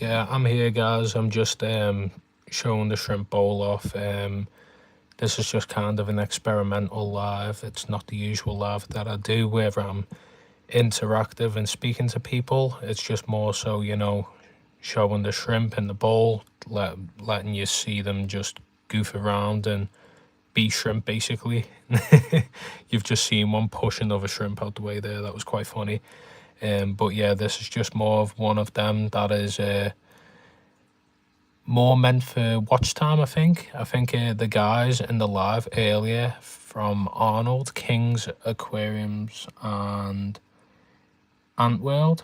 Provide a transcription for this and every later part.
Yeah, I'm here, guys. I'm just showing the shrimp bowl off. This is just kind of an experimental live. It's not the usual live that I do where I'm interactive and speaking to people. It's just more so, showing the shrimp in the bowl, letting you see them just goof around and be shrimp, basically. You've just seen one push another shrimp out the way there. That was quite funny. But yeah, this is just more of one of them that is more meant for watch time, I think. The guys in the live earlier from Arnold, King's Aquariums and Antworld,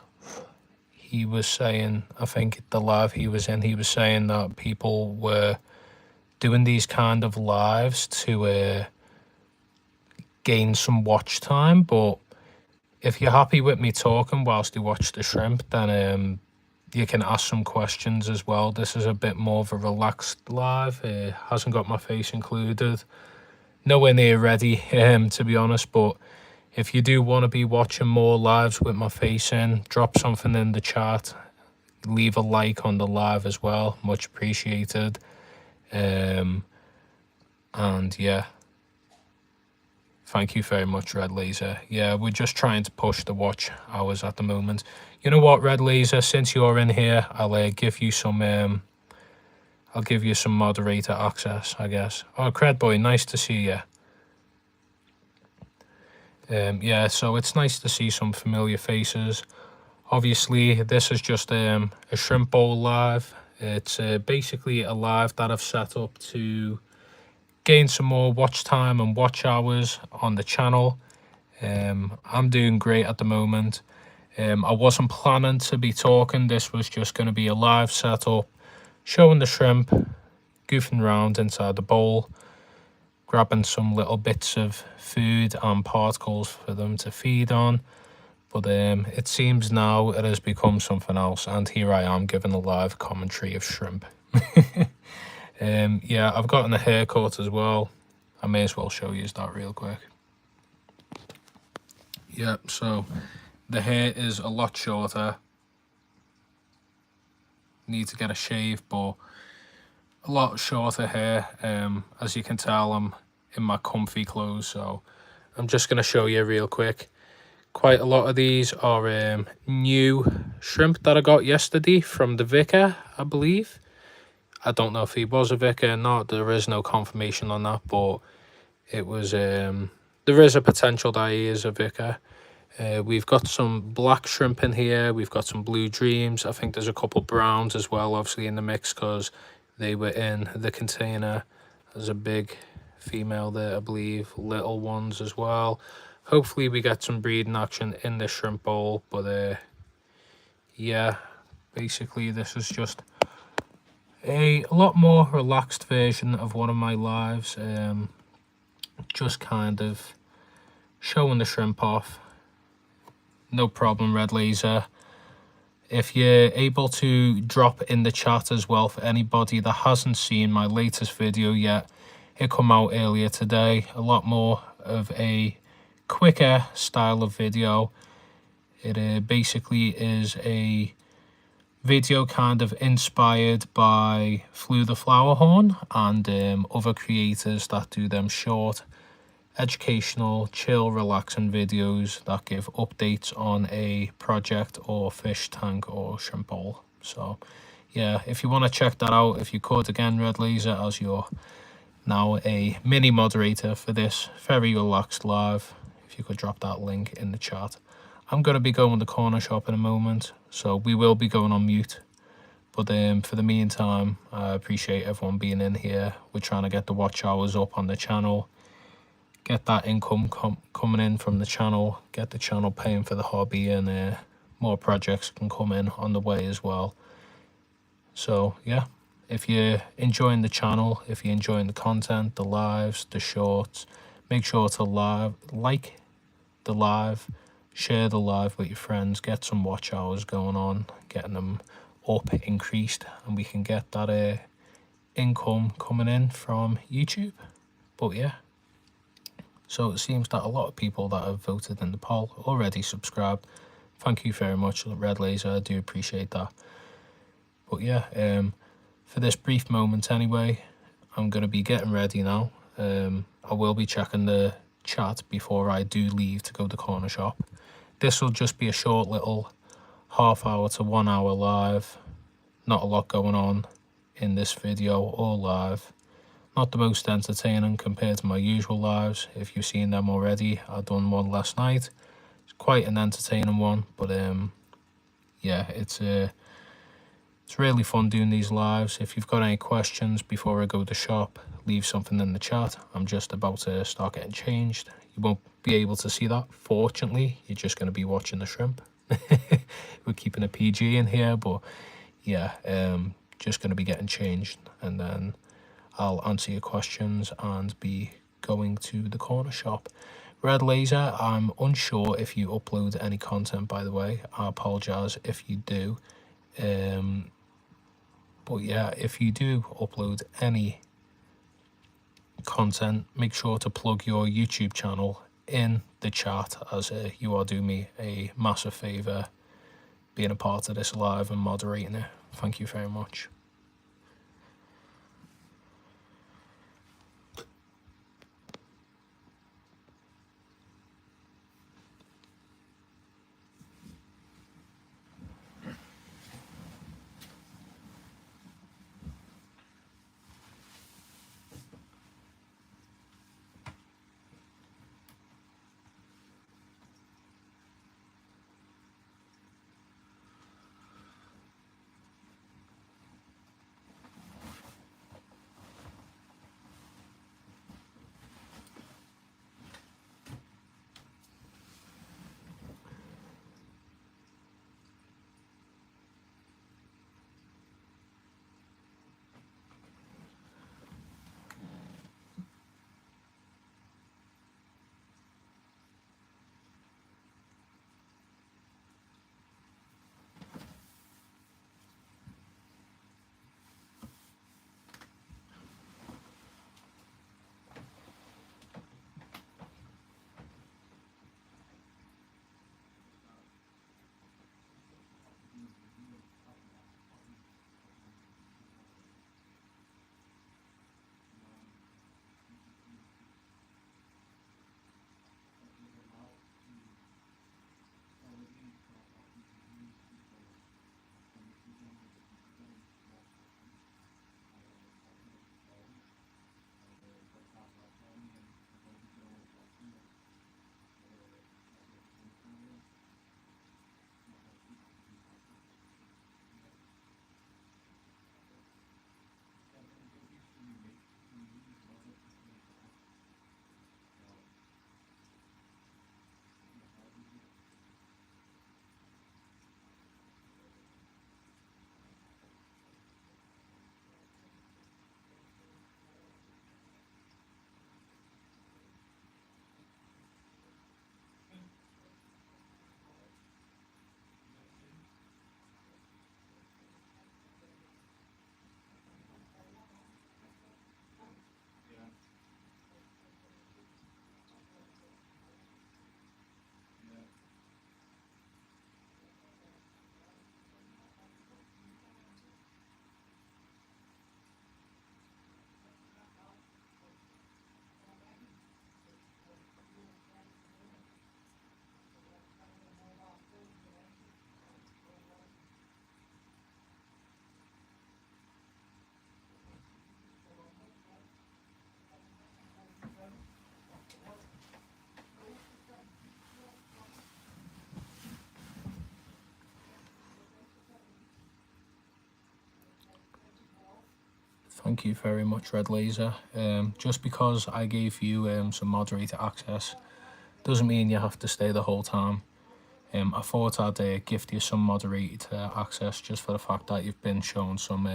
he was saying, I think the live he was in, he was saying that people were doing these kind of lives to gain some watch time. But if you're happy with me talking whilst you watch the shrimp, then you can ask some questions as well. This is a bit more of a relaxed live. It hasn't got my face included. Nowhere near ready, to be honest. But if you do want to be watching more lives with my face in, drop something in the chat. Leave a like on the live as well. Much appreciated. And yeah. Thank you very much, Red Laser. Yeah, we're just trying to push the watch hours at the moment. You know what, Red Laser, since you're in here, I'll give you some moderator access, I guess. Oh, Cred Boy, nice to see you. Yeah, so it's nice to see some familiar faces. Obviously, this is just a shrimp bowl live. It's basically a live that I've set up to gain some more watch time and watch hours on the channel. I'm doing great at the moment. I wasn't planning to be talking. This was just going to be a live setup, showing the shrimp, goofing around inside the bowl, grabbing some little bits of food and particles for them to feed on. But it seems now it has become something else, and here I am giving a live commentary of shrimp. Yeah, I've gotten a haircut as well. I may as well show you that real quick. Yep, so the hair is a lot shorter. Need to get a shave, but a lot shorter hair. As you can tell, I'm in my comfy clothes, so I'm just going to show you real quick. Quite a lot of these are new shrimp that I got yesterday from the vicar, I believe. I don't know if he was a vicar or not. There is no confirmation on that, but it was there is a potential that he is a vicar. We've got some black shrimp in here. We've got some blue dreams. I think there's a couple browns as well, obviously in the mix, because they were in the container. There's a big female there, I believe. Little ones as well. Hopefully we get some breeding action in the shrimp bowl. But yeah, basically this is just a lot more relaxed version of one of my lives. Just kind of showing the shrimp off. No problem, Red Laser. If you're able to drop in the chat as well for anybody that hasn't seen my latest video yet, it come out earlier today. A lot more of a quicker style of video. It basically is a video kind of inspired by Flew the Flower Horn and other creators that do them short, educational, chill, relaxing videos that give updates on a project or fish tank or shrimp bowl. So yeah, if you want to check that out, if you could, again, Red Laser, as you're now a mini moderator for this very relaxed live, if you could drop that link in the chat. I'm going to be going to the corner shop in a moment, so we will be going on mute. But for the meantime, I appreciate everyone being in here. We're trying to get the watch hours up on the channel, get that income coming in from the channel, get the channel paying for the hobby, and more projects can come in on the way as well. So yeah, if you're enjoying the channel, if you're enjoying the content, the lives, the shorts, make sure to like the live, share the live with your friends, get some watch hours going on, getting them up, increased, and we can get that income coming in from YouTube. But yeah, so it seems that a lot of people that have voted in the poll already subscribed. Thank you very much, Red Laser. I do appreciate that. But yeah, for this brief moment anyway, I'm going to be getting ready now. I will be checking the chat before I do leave to go to the corner shop. This will just be a short little half-hour to 1 hour live. Not a lot going on in this video or live. Not the most entertaining compared to my usual lives. If you've seen them already, I done one last night. It's quite an entertaining one, but yeah, it's really fun doing these lives. If you've got any questions before I go to the shop, leave something in the chat. I'm just about to start getting changed. You won't be able to see that, fortunately. You're just going to be watching the shrimp. We're keeping a PG in here, but yeah, just going to be getting changed, and then I'll answer your questions and be going to the corner shop. Red Laser, I'm unsure if you upload any content, by the way. I apologise if you do. But yeah, if you do upload any content, make sure to plug your YouTube channel in the chat, as you are doing me a massive favour being a part of this live and moderating it. Thank you very much. Thank you very much, Red Laser. Just because I gave you some moderator access doesn't mean you have to stay the whole time. I thought I'd gift you some moderator access just for the fact that you've been showing some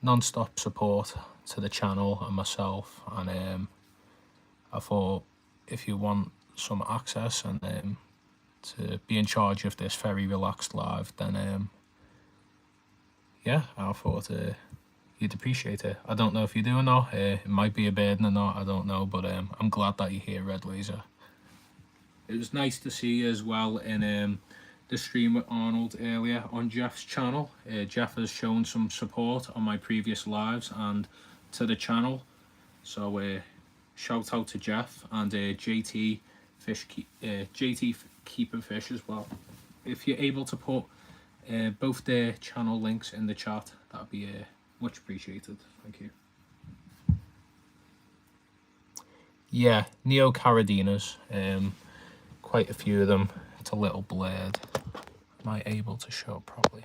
non-stop support to the channel and myself, and I thought if you want some access and to be in charge of this very relaxed live, then yeah, I thought you'd appreciate it. I don't know if you do or not. It might be a burden or not, I don't know, but I'm glad that you're here, Red Laser. It was nice to see you as well in the stream with Arnold earlier on Jeff's channel. Jeff has shown some support on my previous lives and to the channel, so shout out to Jeff and JT Keeping Fish as well. If you're able to put both their channel links in the chat, that'd be much appreciated. Thank you. Yeah, Neocaradinas, quite a few of them. It's a little blurred. Am I able to show it properly?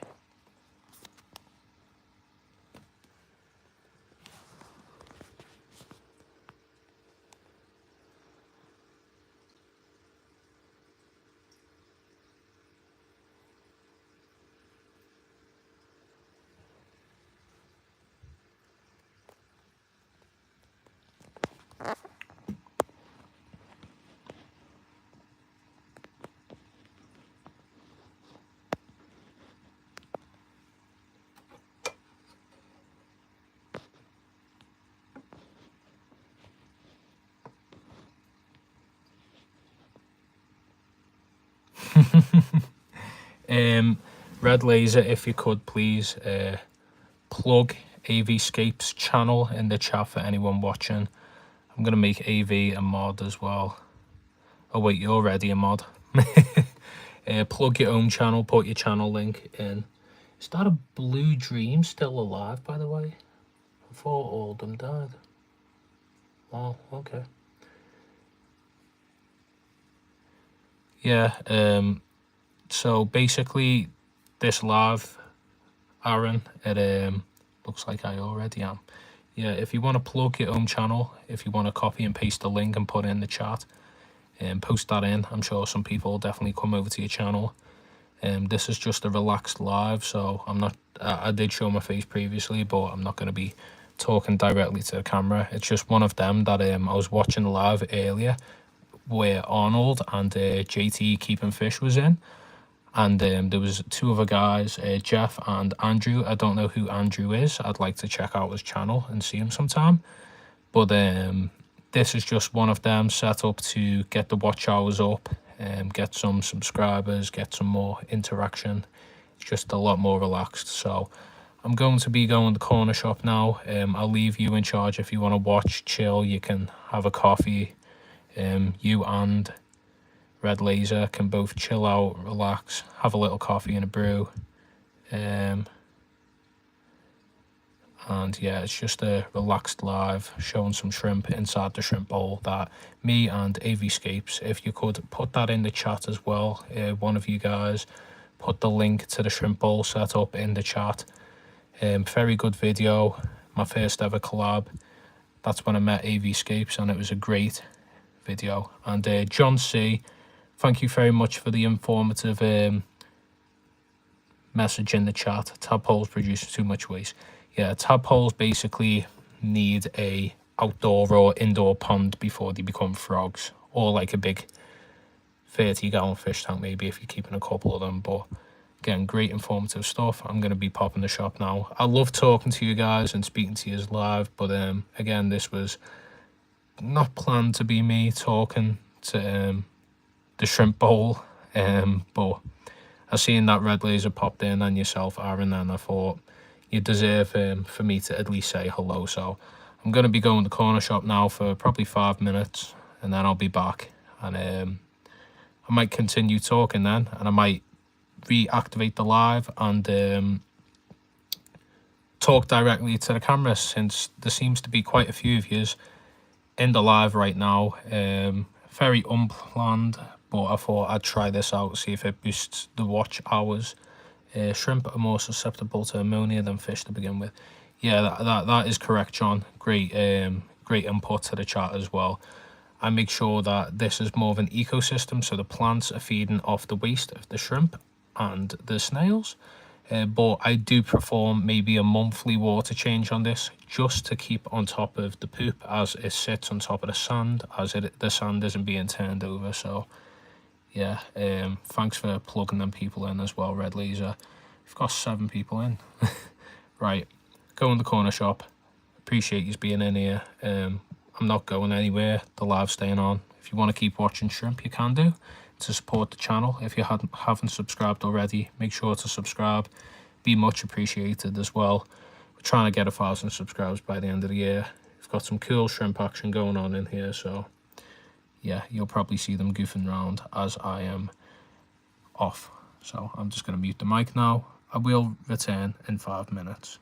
Red Laser, if you could please plug AVscape's channel in the chat for anyone watching. I'm gonna make AV a mod as well. Oh wait, you're already a mod. Plug your own channel, put your channel link in. Is that a blue dream still alive, by the way? I thought all of them died. Oh, okay. Yeah, so basically this live, Aaron, it looks like I already am. Yeah, if you want to plug your own channel, if you want to copy and paste the link and put it in the chat and post that in, I'm sure some people will definitely come over to your channel. This is just a relaxed live, so I did show my face previously, but I'm not going to be talking directly to the camera. It's just one of them that I was watching live earlier where Arnold and JT Keeping Fish was in, and there was two other guys, Jeff and Andrew. I don't know who Andrew is. I'd like to check out his channel and see him sometime, but this is just one of them set up to get the watch hours up, get some subscribers, get some more interaction. It's just a lot more relaxed. So I'm going to be going to the corner shop now. I'll leave you in charge. If you want to watch, chill, you can have a coffee. You and Red Laser can both chill out, relax, have a little coffee and a brew. And yeah, it's just a relaxed live showing some shrimp inside the shrimp bowl that me and AVscapes, if you could put that in the chat as well, one of you guys put the link to the shrimp bowl setup in the chat. Very good video, my first ever collab. That's when I met AVscapes and it was a great video. And John C, thank you very much for the informative message in the chat. Tadpoles produce too much waste. Yeah, tadpoles basically need a outdoor or indoor pond before they become frogs, or like a big 30-gallon fish tank maybe if you're keeping a couple of them. But again, great informative stuff. I'm going to be popping the shop now. I love talking to you guys and speaking to you live, but again, this was not planned to be me talking to the shrimp bowl, but I seen that Red Laser popped in and yourself, Aaron, and I thought you deserve for me to at least say hello. So I'm going to be going to the corner shop now for probably 5 minutes, and then I'll be back, and I might continue talking then, and I might reactivate the live and talk directly to the camera, since there seems to be quite a few of yous in the live right now. Very unplanned, but I thought I'd try this out, see if it boosts the watch hours. Shrimp are more susceptible to ammonia than fish to begin with. Yeah, that is correct, John. Great input to the chat as well. I make sure that this is more of an ecosystem, so the plants are feeding off the waste of the shrimp and the snails. But I do perform maybe a monthly water change on this, just to keep on top of the poop as it sits on top of the sand, as the sand isn't being turned over. So yeah, thanks for plugging them people in as well, Red Laser. We've got 7 people in. Right, go in the corner shop. Appreciate you being in here. I'm not going anywhere. The live's staying on. If you want to keep watching shrimp, you can do. to support the channel. If you haven't subscribed already, make sure to subscribe. Be much appreciated as well. We're trying to get 1,000 subscribers by the end of the year. We've got some cool shrimp action going on in here, so yeah, you'll probably see them goofing around as I am off. So I'm just going to mute the mic now. I will return in 5 minutes.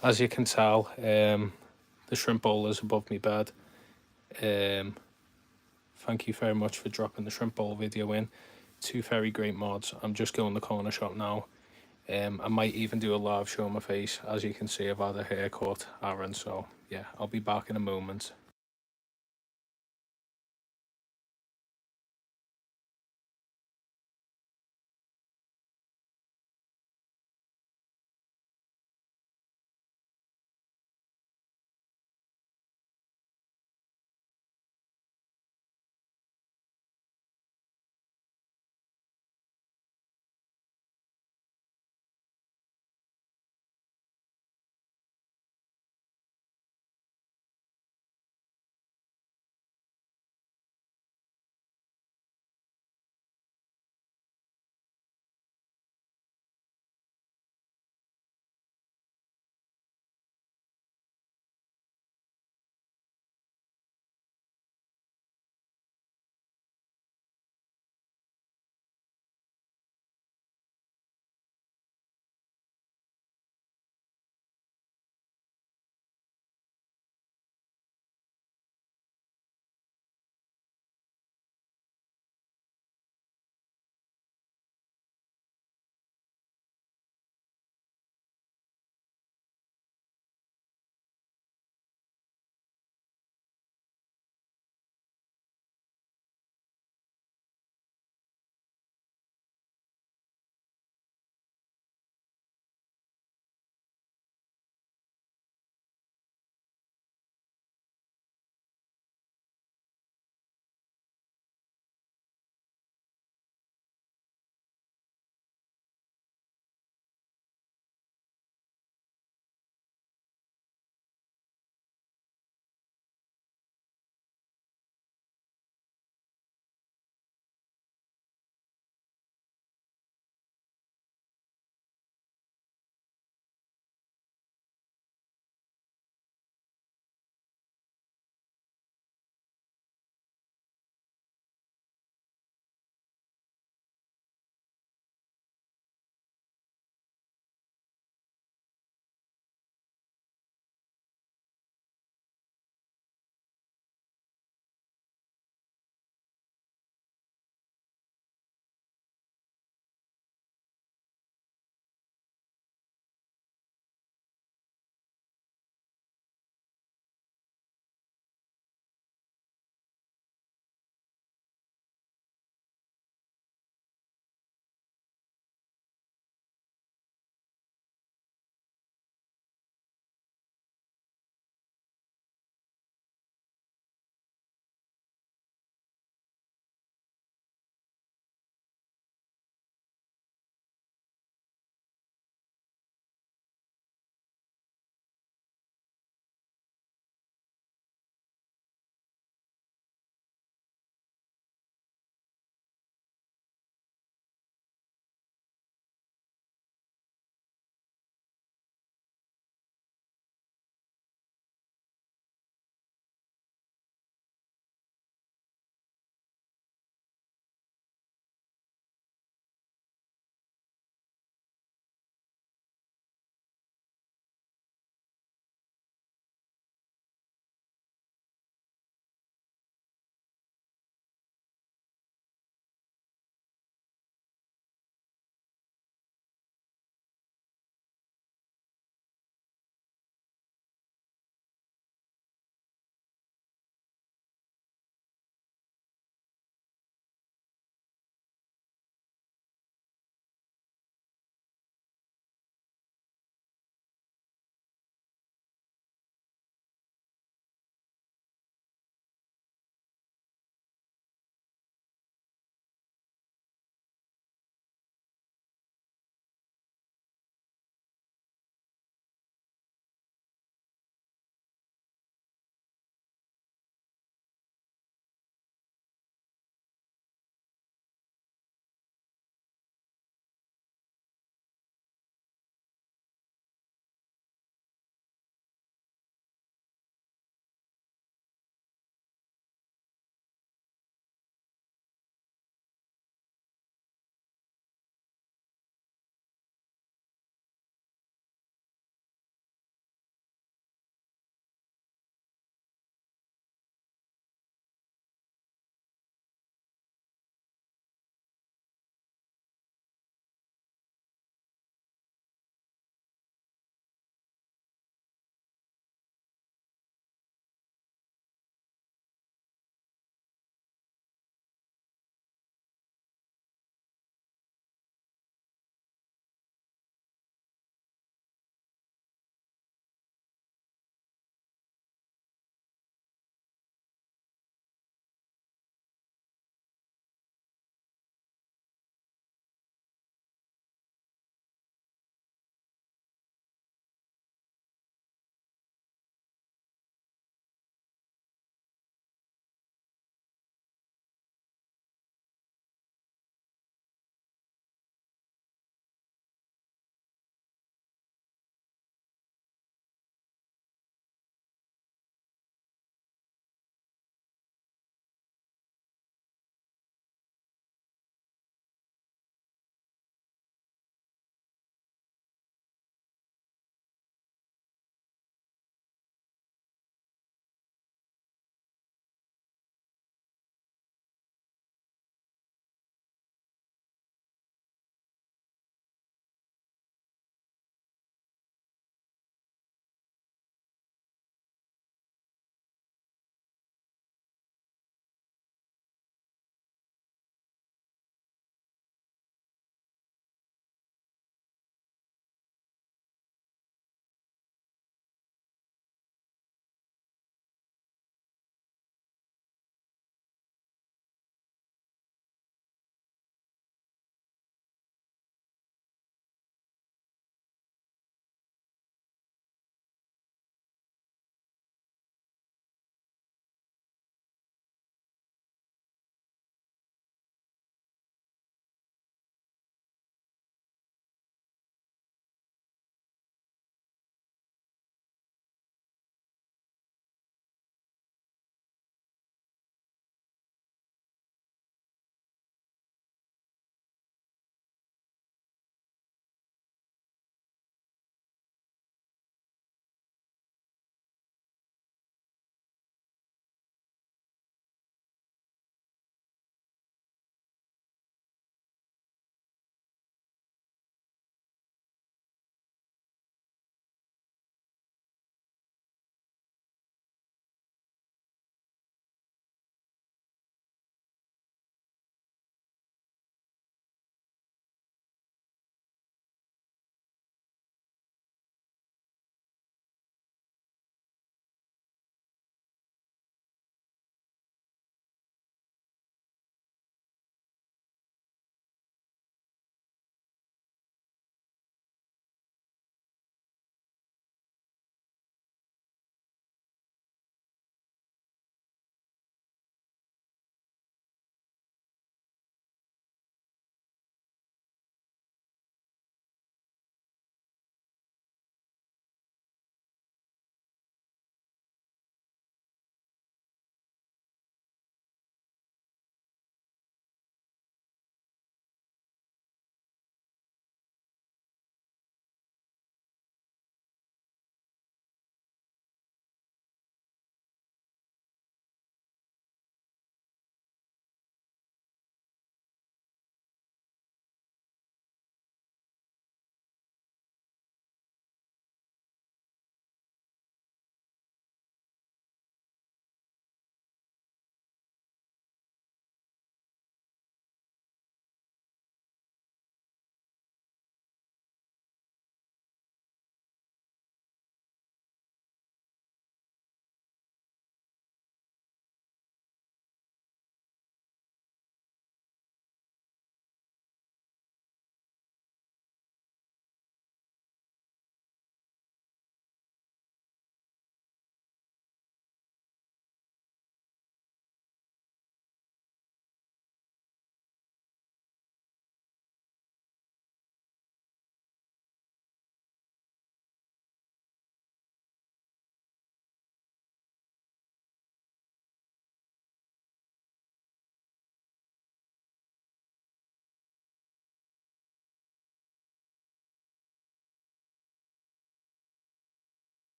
As you can tell, the shrimp bowl is above my bed. Thank you very much for dropping the shrimp bowl video in. 2 very great mods. I'm just going to the corner shop now. I might even do a live show on my face. As you can see, I've had a haircut, Aaron, so yeah, I'll be back in a moment.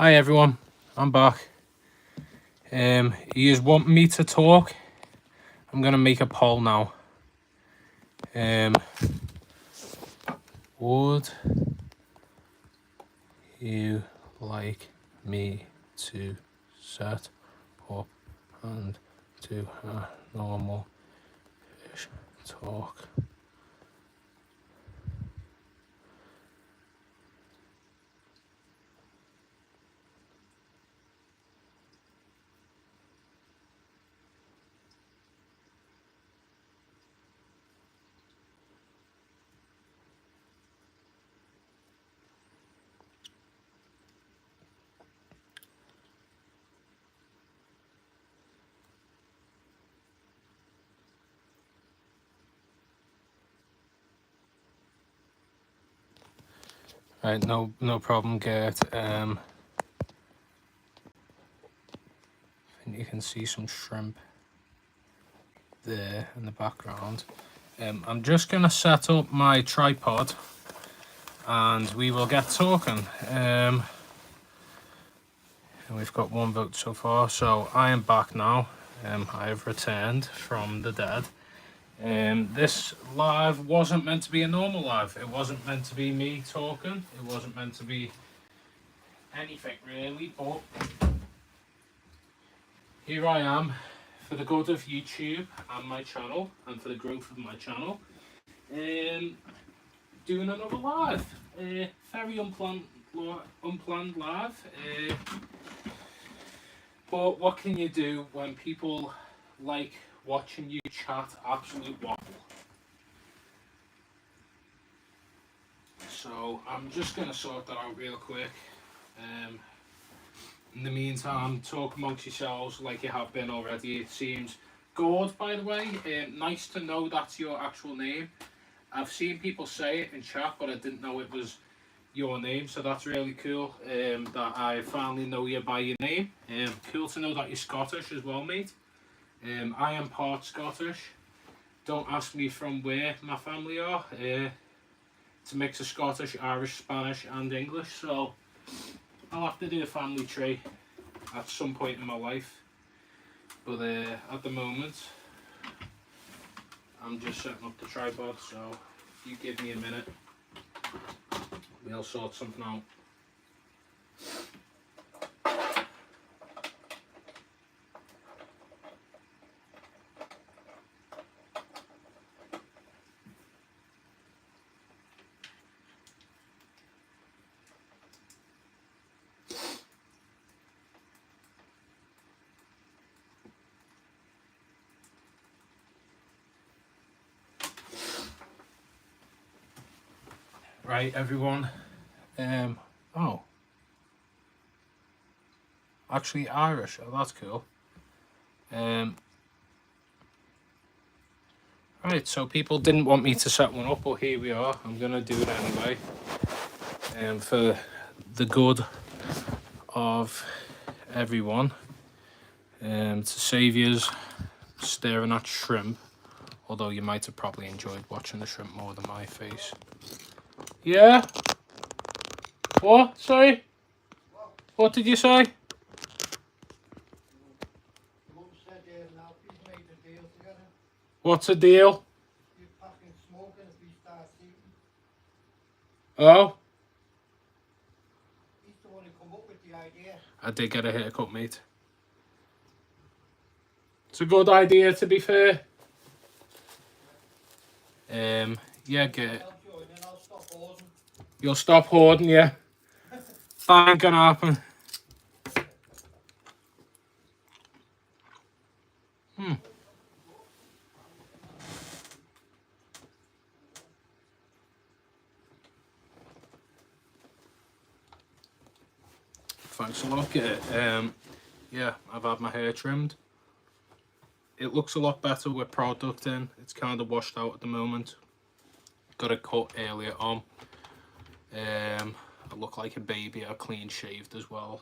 Hi everyone, I'm back. You want me to talk? I'm gonna make a poll now. Would you like me to set up and do a normal fish talk? Right, no problem, Gert. I think you can see some shrimp there in the background. I'm just gonna set up my tripod and we will get talking. And we've got one vote so far, so I am back now. I have returned from the dead. This live wasn't meant to be a normal live. It wasn't meant to be me talking. It wasn't meant to be anything really, but here I am for the good of YouTube and my channel and for the growth of my channel. Doing another live. Very unplanned live. But what can you do when people like watching you chat absolute waffle? So I'm just going to sort that out real quick. In the meantime, talk amongst yourselves like you have been already. It seems good, by the way. Nice to know that's your actual name. I've seen people say it in chat, but I didn't know it was your name, so that's really cool. That I finally know you by your name. Cool to know that you're Scottish as well, mate. I am part Scottish. Don't ask me from where my family are. It's a mix of Scottish, Irish, Spanish and English, so I'll have to do a family tree at some point in my life. But at the moment, I'm just setting up the tripod, so if you give me a minute, we'll sort something out. Right, everyone. Oh. Actually Irish. Oh, that's cool. Right, so people didn't want me to set one up, but here we are. I'm going to do it anyway. For the good of everyone. To save yous staring at shrimp. Although you might have probably enjoyed watching the shrimp more than my face. Yeah? What? Sorry? What did you say? What's the deal? Oh? He's the one who come up with the idea. I did get a haircut, mate. It's a good idea, to be fair. Yeah, get it. You'll stop hoarding, yeah. That ain't gonna happen. Thanks a lot, get it. Yeah, I've had my hair trimmed. It looks a lot better with product in. It's kind of washed out at the moment. Got a cut earlier on. I look like a baby. I clean shaved as well.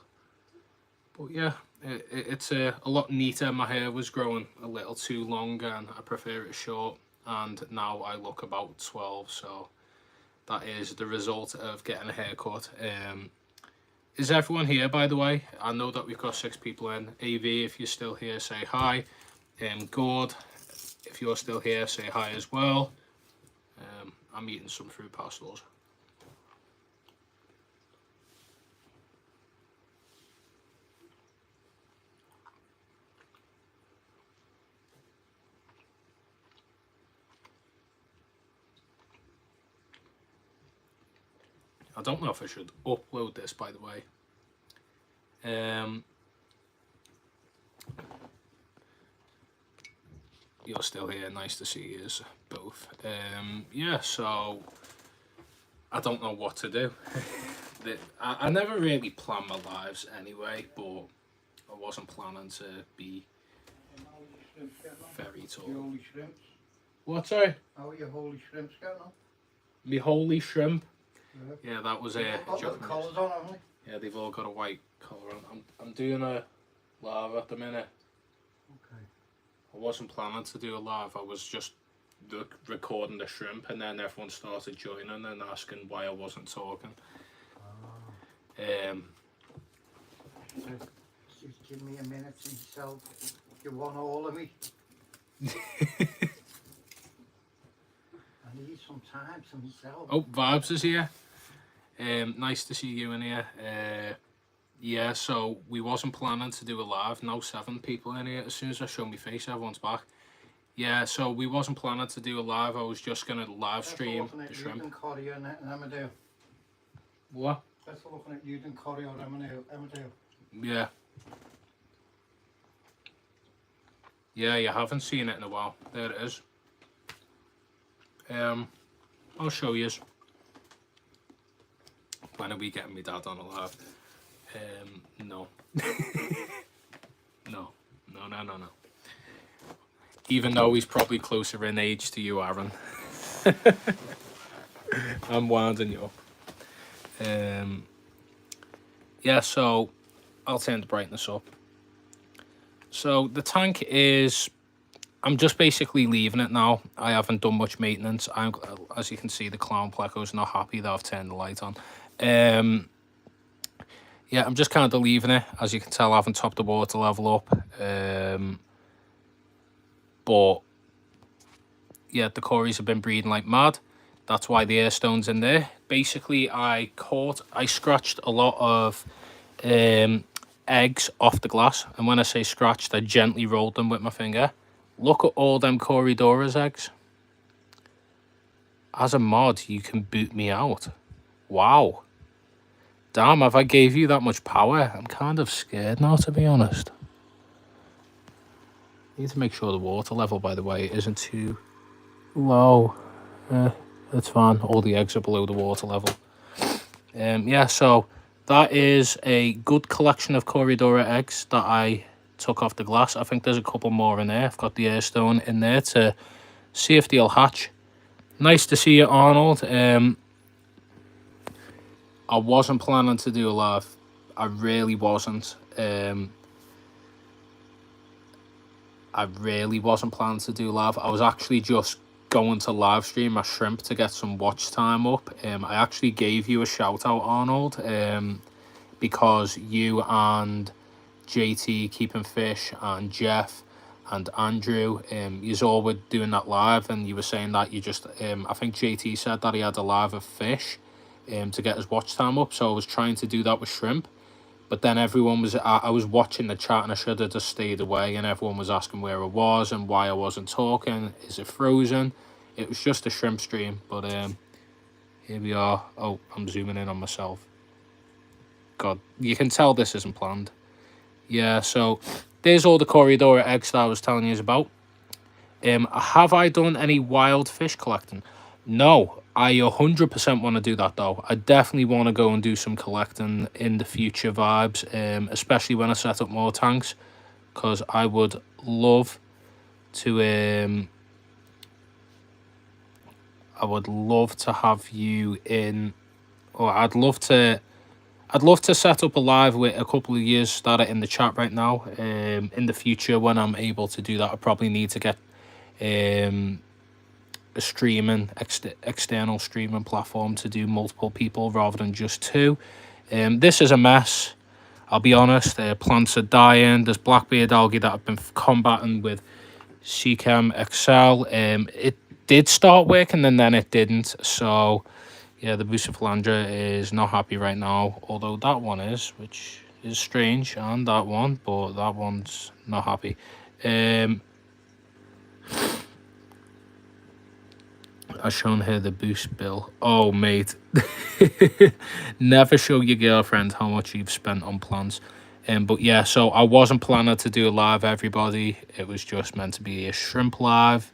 But yeah, it's a lot neater. My hair was growing a little too long and I prefer it short. And now I look about 12, so that is the result of getting a haircut. Is everyone here, by the way? I know that we've got 6 people in. AV, if you're still here, say hi. Gord, if you're still here, say hi as well. I'm eating some fruit pastels. I don't know if I should upload this, by the way. You're still here, nice to see you both. Yeah, so I don't know what to do. I never really plan my lives anyway, but I wasn't planning to be very tall. Your holy shrimps. What, sorry? How are your holy shrimps going on? Me holy shrimp. Yeah, that was a collars on, haven't they? Yeah, they've all got a white collar on. I'm doing a live at the minute. Okay. I wasn't planning to do a live. I was just recording the shrimp, and then everyone started joining and asking why I wasn't talking. Just give me a minute to yourself. You want all of me? I need some time to myself. Oh, Vibes is here. Nice to see you in here. Yeah, so we wasn't planning to do a live. Now 7 people in here. As soon as I show my face, everyone's back. Yeah, so we wasn't planning to do a live. I was just going to live stream the shrimp. What? That's looking at you and Corey or Emmerdale. Yeah. Yeah, you haven't seen it in a while. There it is. I'll show you. When are we getting my dad on a live? No. No. Even though he's probably closer in age to you, Aaron. I'm winding you up. Yeah, so I'll turn the brightness up. So the tank is, I'm just basically leaving it now. I haven't done much maintenance. As you can see, the clown pleco's not happy that I've turned the light on. Yeah, I'm just kind of leaving it. As you can tell, I haven't topped the water level up. But yeah, the cories have been breeding like mad. That's why the air stone's in there. Basically, I scratched a lot of eggs off the glass. And when I say scratched, I gently rolled them with my finger. Look at all them Corydoras eggs. As a mod, you can boot me out. Wow. Damn, if I gave you that much power, I'm kind of scared now, to be honest. Need to make sure the water level, by the way, isn't too low. That's fine. All the eggs are below the water level. Yeah, so that is a good collection of Corydora eggs that I took off the glass. I think there's a couple more in there. I've got the airstone in there to see if they'll hatch. Nice to see you, Arnold. I wasn't planning to do a live. I really wasn't. I really wasn't planning to do live. I was actually just going to live stream my shrimp to get some watch time up. I actually gave you a shout out, Arnold, because you and JT Keeping Fish and Jeff and Andrew, you all were doing that live, and you were saying that you just, I think JT said that he had a live of fish to get his watch time up, so I was trying to do that with shrimp. But then everyone was, I was watching the chat and I should have just stayed away, and everyone was asking where I was and why I wasn't talking. Is it frozen? It was just a shrimp stream, but here we are. Oh, I'm zooming in on myself. God, you can tell this isn't planned. Yeah, so there's all the Corydora eggs that I was telling you about. Have I done any wild fish collecting? No, I 100% want to do that though. I definitely want to go and do some collecting in the future, Vibes, especially when I set up more tanks, because I would love to have you in, or I'd love to set up a live with a couple of years started in the chat right now. In the future, when I'm able to do that, I probably need to get a external streaming platform to do multiple people rather than just 2. This is a mess. I'll be honest, plants are dying. There's blackbeard algae that I've been combating with Seachem XL. It did start working and then it didn't. So, yeah, the Bucephalandra is not happy right now. Although that one is, which is strange, and that one, but that one's not happy. I've shown her the boost bill. Oh, mate. Never show your girlfriend how much you've spent on plants. But yeah, so I wasn't planning to do a live, everybody. It was just meant to be a shrimp live.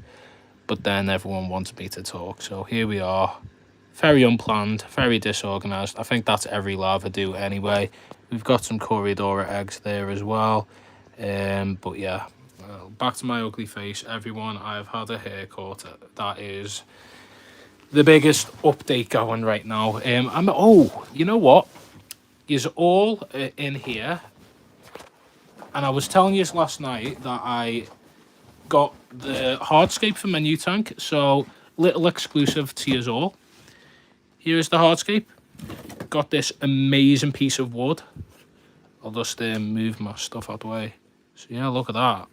But then everyone wanted me to talk. So here we are. Very unplanned, very disorganised. I think that's every live I do anyway. We've got some Corridora eggs there as well. But yeah, back to my ugly face, everyone. I've had a haircut. That is the biggest update going right now. You know what? You're all in here, and I was telling you last night that I got the hardscape for my new tank. So little exclusive to you all. Here's the hardscape. Got this amazing piece of wood. I'll just move my stuff out the way. So yeah, look at that.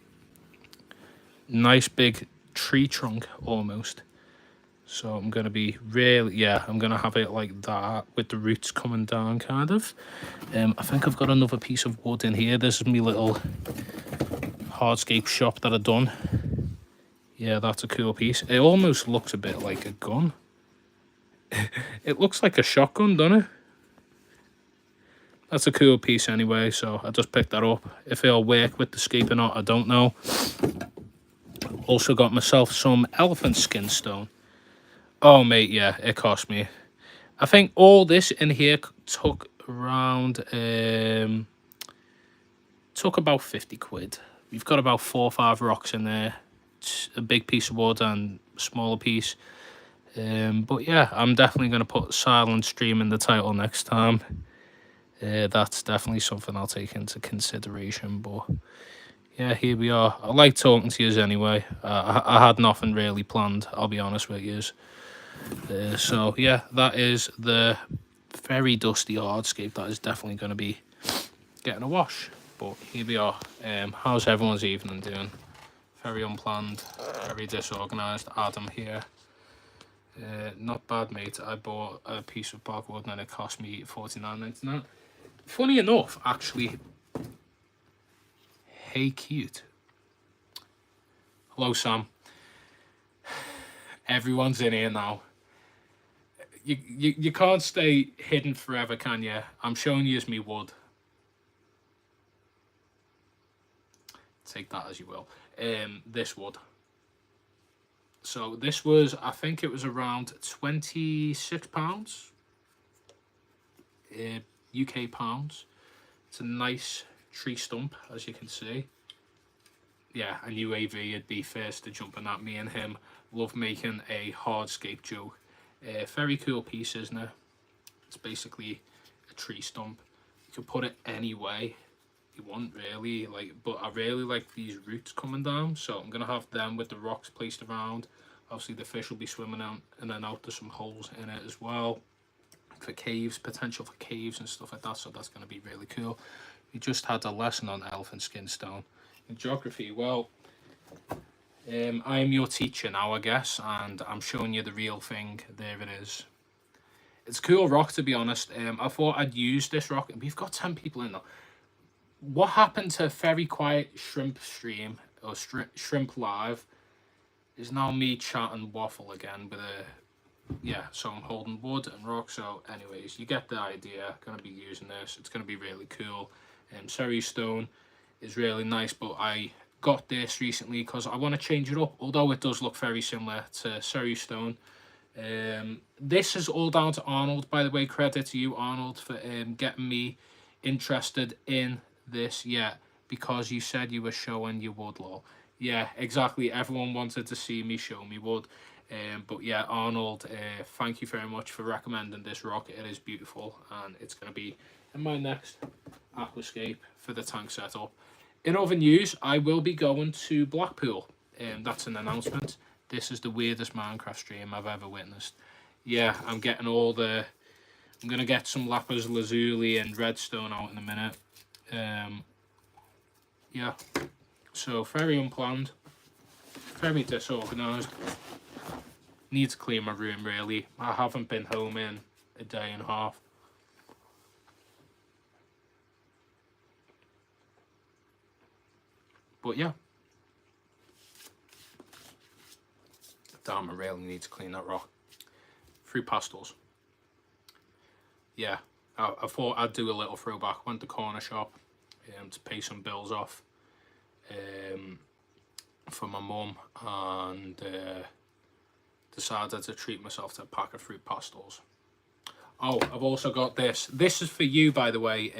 Nice big tree trunk almost. So I'm going to be I'm going to have it like that with the roots coming down kind of. I think I've got another piece of wood in here. This is my little hardscape shop that I've done. Yeah, that's a cool piece. It almost looks a bit like a gun. It looks like a shotgun, doesn't it? That's a cool piece anyway, so I just picked that up. If it'll work with the scape or not, I don't know. Also got myself some elephant skin stone. Oh, mate, yeah, it cost me. I think all this in here took around... took about 50 quid. We've got about 4 or 5 rocks in there. It's a big piece of wood and a smaller piece. But yeah, I'm definitely going to put Silent Stream in the title next time. That's definitely something I'll take into consideration. But yeah, here we are. I like talking to you anyway. I had nothing really planned, I'll be honest with you. So yeah, that is the very dusty hardscape that is definitely going to be getting a wash. But here we are. How's everyone's evening doing? Very unplanned, very disorganised. Adam here. Not bad, mate. I bought a piece of bark wood and it cost me $49.99. Funny enough, actually. Hey, cute. Hello, Sam. Everyone's in here now. You can't stay hidden forever, can you? I'm showing you as me wood. Take that as you will. This wood. So this was, I think it was around £26. UK pounds. It's a nice tree stump, as you can see. Yeah, and UAV would be first to jumping at me and him. Love making a hardscape joke. Very cool piece, isn't it? It's basically a tree stump. You can put it any way you want, really. But I really like these roots coming down, so I'm gonna have them with the rocks placed around. Obviously, the fish will be swimming out in and out. There's some holes in it as well for caves, potential for caves and stuff like that. So that's gonna be really cool. We just had a lesson on elephant skin stone in geography. Well, I am your teacher now, I guess, and I'm showing you the real thing. There it is. It's a cool rock, to be honest. I thought I'd use this rock. We've got 10 people in there. What happened to a very quiet shrimp stream or shrimp live is now me chatting waffle again with so I'm holding wood and rock. So anyways, you get the idea. Gonna be using this. It's gonna be really cool. Cerise stone is really nice, but I got this recently because I want to change it up, although it does look very similar to Cerise stone. This is all down to Arnold, by the way. Credit to you, Arnold, for getting me interested in this. Yeah, because you said you were showing your wood, lol. Yeah, exactly. Everyone wanted to see me show me wood. But yeah, Arnold, thank you very much for recommending this rock. It is beautiful, and it's going to be in my next aquascape for the tank setup. In other news, I will be going to Blackpool. That's an announcement. This is the weirdest Minecraft stream I've ever witnessed. Yeah, I'm getting all the I'm going to get some lapis lazuli and redstone out in a minute. Yeah, so very unplanned, very disorganised. Need to clean my room really. I haven't been home in a day and a half. But yeah. Damn, I really need to clean that rock. Fruit pastels. Yeah, I thought I'd do a little throwback. Went to corner shop to pay some bills off for my mum, and decided to treat myself to a pack of fruit pastels. Oh, I've also got this. This is for you, by the way,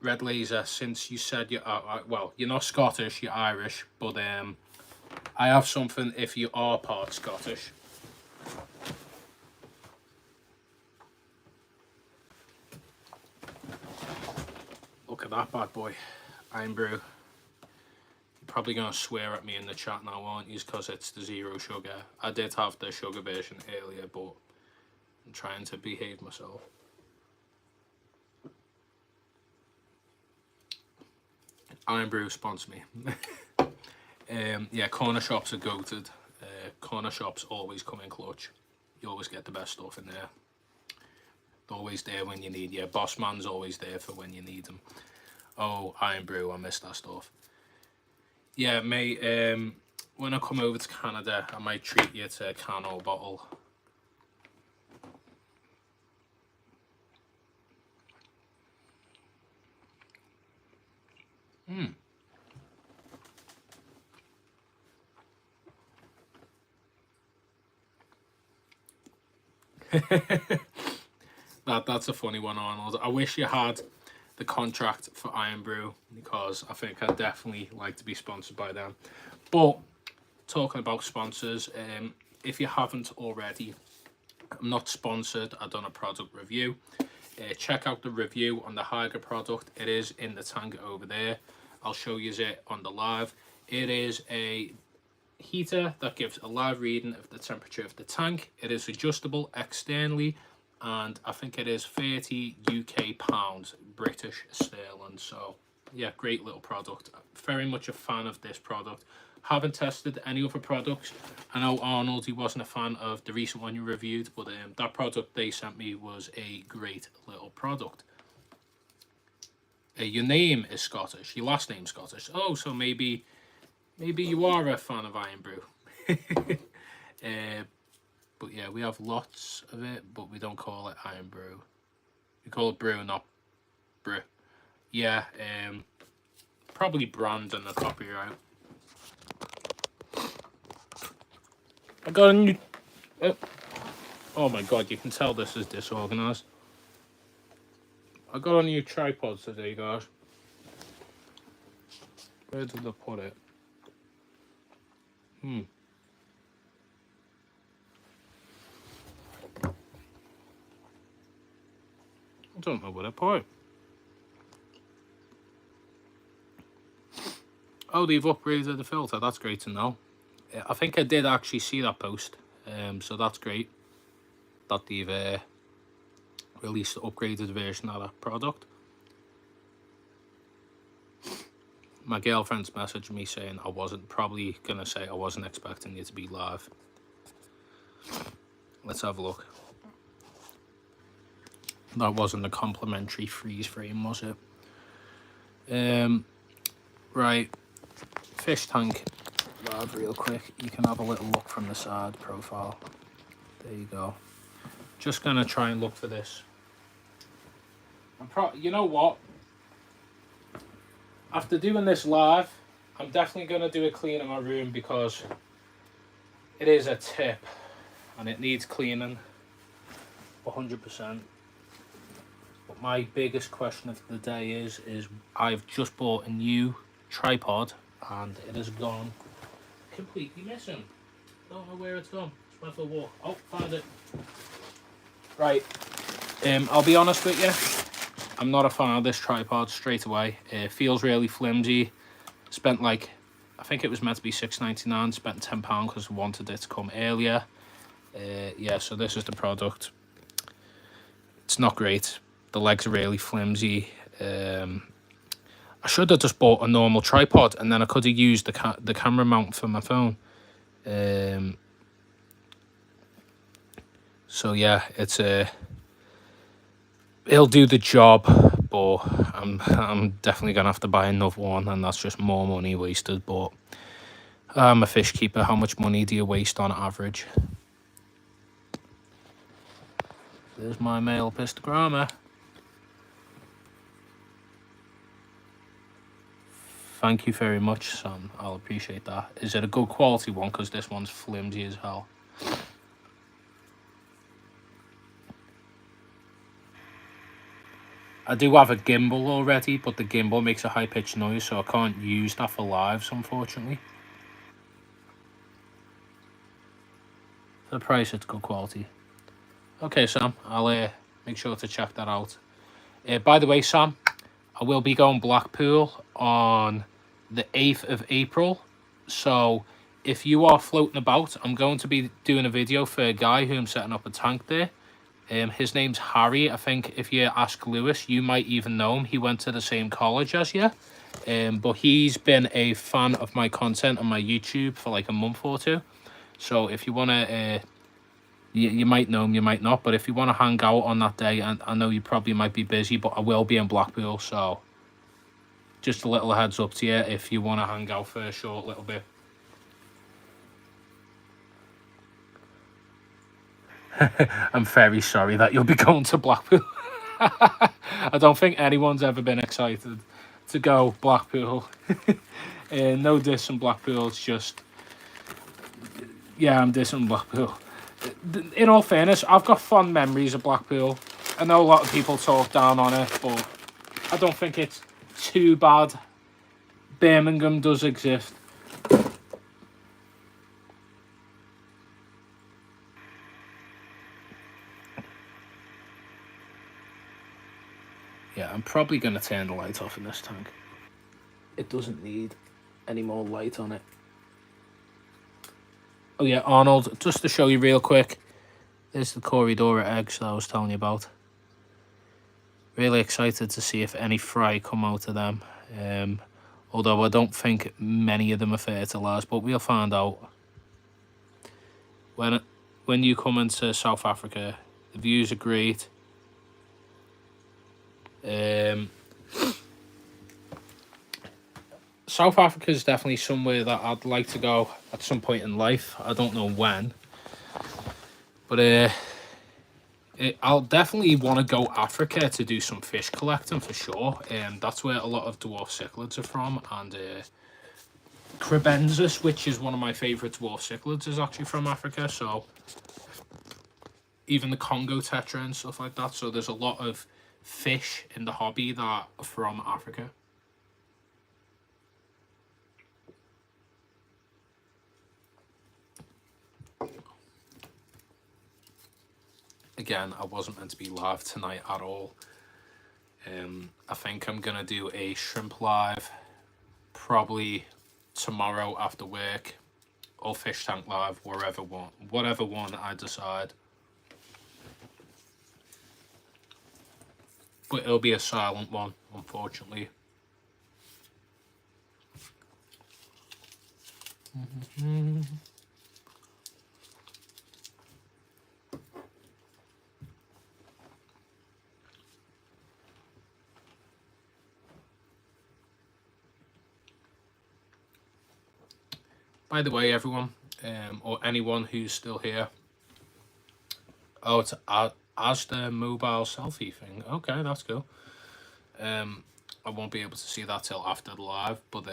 Red Laser, since you said you're, well, you're not Scottish, you're Irish, but I have something if you are part Scottish. Look at that bad boy, Iron Brew. You're probably going to swear at me in the chat now, aren't you, because it's the 0 sugar. I did have the sugar version earlier, but I'm trying to behave myself. Iron Brew sponsor me. Yeah, corner shops are goated. Corner shops always come in clutch. You always get the best stuff in there. They're always there when you need you. Boss man's always there for when you need them. Oh, Iron Brew, I miss that stuff. Yeah, mate, when I come over to Canada, I might treat you to a can or bottle. That's a funny one, Arnold. I wish you had the contract for Iron Brew, because I think I'd definitely like to be sponsored by them. But talking about sponsors, if you haven't already, I'm not sponsored. I've done a product review. Check out the review on the Hygge product. It is in the tank over there. I'll show you it on the live. It is a heater that gives a live reading of the temperature of the tank. It is adjustable externally, and I think it is 30 UK pounds, British sterling. So yeah, great little product. Very much a fan of this product. Haven't tested any other products. I know Arnold, he wasn't a fan of the recent one you reviewed, but that product they sent me was a great little product. Your name is Scottish, your last name's Scottish. Oh, so maybe you are a fan of Iron Brew. But yeah, we have lots of it, but we don't call it Iron Brew. We call it brew, not brew. Yeah, probably brand and the copyright. I got a new... oh my god, you can tell this is disorganized. I got a new tripod today, guys. Where did I put it? I don't know where I put it. Oh, they've upgraded the filter. That's great to know. I think I did actually see that post. So that's great that they've released the upgraded version of that product. My girlfriend's messaged me saying I wasn't expecting you to be live. Let's have a look. That wasn't a complimentary freeze frame, was it? Right, fish tank live real quick. You can have a little look from the side profile. There you go. Just gonna try and look for this. You know what? After doing this live, I'm definitely going to do a clean in my room, because it is a tip and it needs cleaning 100%. But my biggest question of the day is I've just bought a new tripod and it has gone completely missing. Don't know where it's gone. It's went for a walk. Oh, found it. Right. I'll be honest with you. I'm not a fan of this tripod straight away. It feels really flimsy. Spent like, I think it was meant to be £6.99. Spent £10 because I wanted it to come earlier. Yeah, so this is the product. it's not great. The legs are really flimsy. I should have just bought a normal tripod, and then I could have used the camera mount for my phone. So yeah, it'll do the job, but I'm definitely gonna have to buy another one, and that's just more money wasted. But I'm a fish keeper. How much money do you waste on average? There's my male pistogramma. Thank you very much, Sam. I'll appreciate that. Is it a good quality one? Because this one's flimsy as hell. I do have a gimbal already, but the gimbal makes a high-pitched noise, so I can't use that for lives, unfortunately. For the price, it's good quality. Okay, Sam, I'll make sure to check that out. By the way, Sam, I will be going Blackpool on the 8th of April. So if you are floating about, I'm going to be doing a video for a guy who I'm setting up a tank there. His name's Harry. I think if you ask Lewis, you might even know him. He went to the same college as you. But he's been a fan of my content on my YouTube for like a month or two. So if you want to... you might know him, you might not, but if you want to hang out on that day, and I know you probably might be busy, but I will be in Blackpool, so just a little heads up to you if you want to hang out for a short little bit. I'm very sorry that you'll be going to Blackpool. I don't think anyone's ever been excited to go Blackpool. No diss in Blackpool, it's just... Yeah, I'm dissing Blackpool. In all fairness, I've got fond memories of Blackpool. I know a lot of people talk down on it, but I don't think it's too bad. Birmingham does exist. Yeah, I'm probably going to turn the light off in this tank. It doesn't need any more light on it. Oh yeah, Arnold, just to show you real quick, there's the Corridora eggs that I was telling you about. Really excited to see if any fry come out of them. Although I don't think many of them are fertilised, but we'll find out. When you come into South Africa, the views are great. South Africa is definitely somewhere that I'd like to go at some point in life. I don't know when, but I'll definitely want to go Africa to do some fish collecting for sure. That's where a lot of dwarf cichlids are from, and Crebensis, which is one of my favourite dwarf cichlids, is actually from Africa. So even the Congo tetra and stuff like that. So there's a lot of fish in the hobby that are from Africa. Again, I wasn't meant to be live tonight at all. I think I'm gonna do a shrimp live probably tomorrow after work, or fish tank live, whatever one I decide. But it'll be a silent one, unfortunately. By the way, everyone, or anyone who's still here. Oh, it's as the mobile selfie thing. Okay, that's cool. I won't be able to see that till after the live, but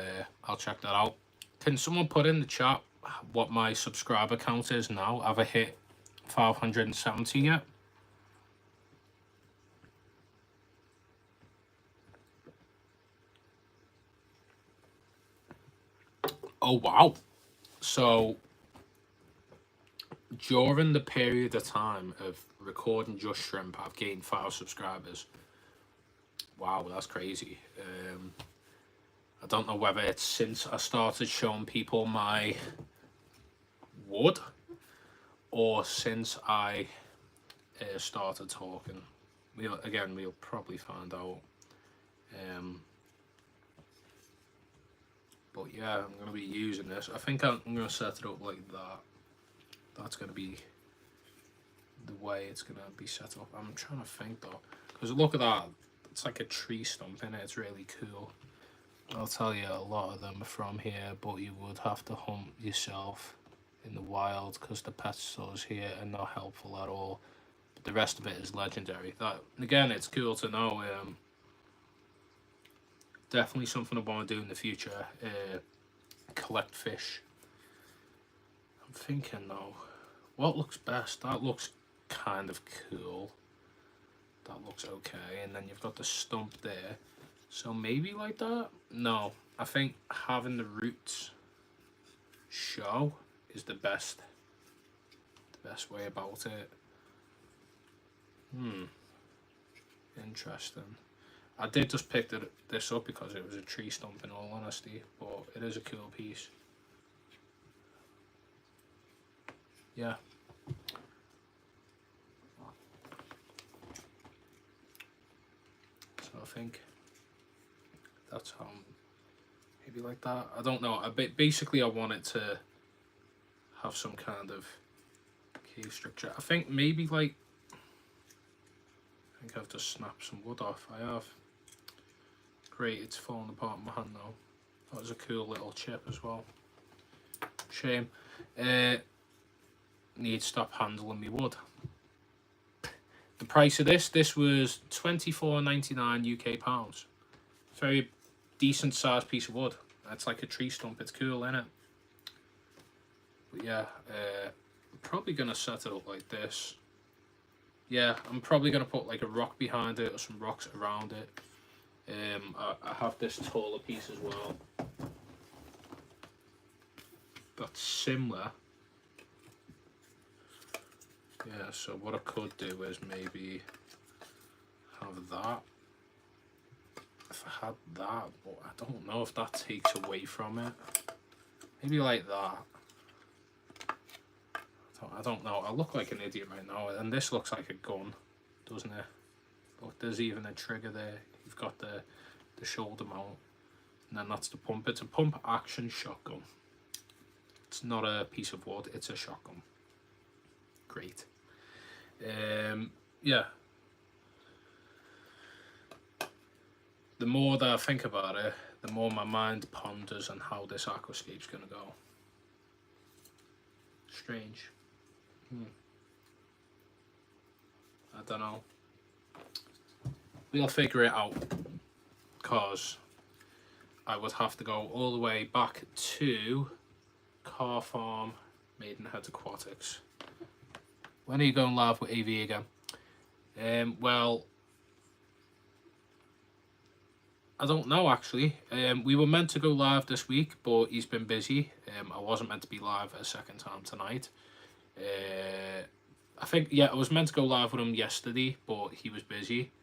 I'll check that out. Can someone put in the chat what my subscriber count is now? Have I hit 570 yet? Oh, wow. So during the period of time of recording just shrimp, I've gained 5 subscribers. Wow, that's crazy. I don't know whether it's since I started showing people my wood, or since I started talking. we'll probably find out. But yeah, I'm going to be using this. I think I'm going to set it up like that. That's going to be the way it's going to be set up. I'm trying to think though, because look at that. It's like a tree stump in it. It's really cool. I'll tell you, a lot of them are from here, but you would have to hunt yourself in the wild because the pet stores here are not helpful at all. But the rest of it is legendary. That, again, it's cool to know. Definitely something I want to do in the future. Collect fish. I'm thinking though, what looks best? That looks kind of cool. That looks okay. And then you've got the stump there. So maybe like that? No, I think having the roots show is the best way about it. Interesting. I did just pick this up because it was a tree stump in all honesty, but it is a cool piece. Yeah. So I think that's how, maybe like that. I don't know. Basically I want it to have some kind of cave structure. I think maybe like, I think I've just snapped some wood off. I have. Great, it's falling apart in my hand now. That was a cool little chip as well. Shame. Need to stop handling me wood. The price of this was £24.99 UK pounds. Very decent sized piece of wood. That's like a tree stump. It's cool, isn't it? But yeah, I'm probably gonna set it up like this. Yeah, I'm probably gonna put like a rock behind it or some rocks around it. I have this taller piece as well. That's similar. Yeah, so what I could do is maybe have that. If I had that, but I don't know if that takes away from it. Maybe like that. I don't know. I look like an idiot right now, and this looks like a gun, doesn't it? Look, there's even a trigger there. You've got the shoulder mount, and then that's the pump. It's a pump action shotgun. It's not a piece of wood, it's a shotgun. Great. Yeah. The more that I think about it, the more my mind ponders on how this aquascape's gonna go. Strange. I don't know. We'll figure it out, because I would have to go all the way back to Car Farm Maidenhead Aquatics. When are you going live with AV again? Well, I don't know actually. We were meant to go live this week, but he's been busy. I wasn't meant to be live a second time tonight. I think, yeah, I was meant to go live with him yesterday, but he was busy.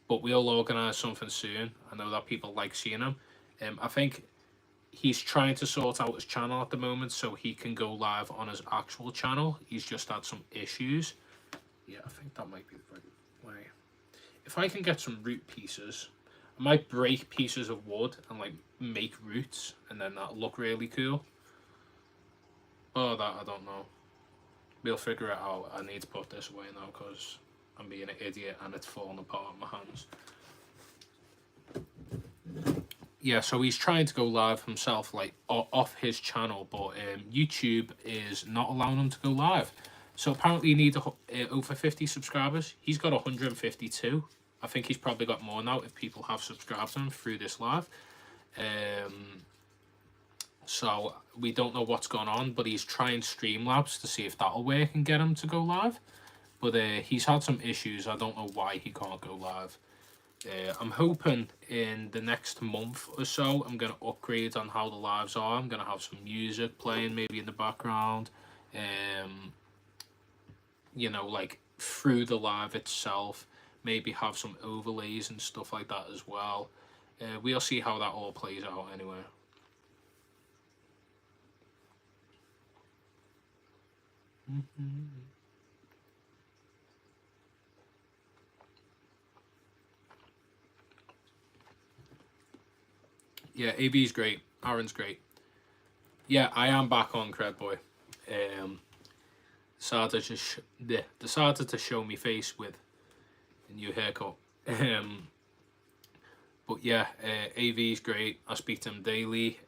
But we'll organise something soon. I know that people like seeing him. I think he's trying to sort out his channel at the moment so he can go live on his actual channel. He's just had some issues. Yeah, I think that might be the right way. If I can get some root pieces, I might break pieces of wood and like make roots, and then that'll look really cool. Oh, that I don't know. We'll figure it out. I need to put this away now because I'm being an idiot and it's falling apart in my hands. Yeah, so he's trying to go live himself, like off his channel, but YouTube is not allowing him to go live. So apparently you need over 50 subscribers. He's got 152. I think he's probably got more now if people have subscribed to him through this live. So we don't know what's going on, but he's trying Streamlabs to see if that'll work and get him to go live. But he's had some issues. I don't know why he can't go live. I'm hoping in the next month or so I'm going to upgrade on how the lives are. I'm going to have some music playing maybe in the background. You know, like through the live itself. Maybe have some overlays and stuff like that as well. We'll see how that all plays out anyway. Yeah, AV's great. Aaron's great. Yeah, I am back on Cred Boy. Decided to show me face with a new haircut. But yeah, AV's great. I speak to him daily.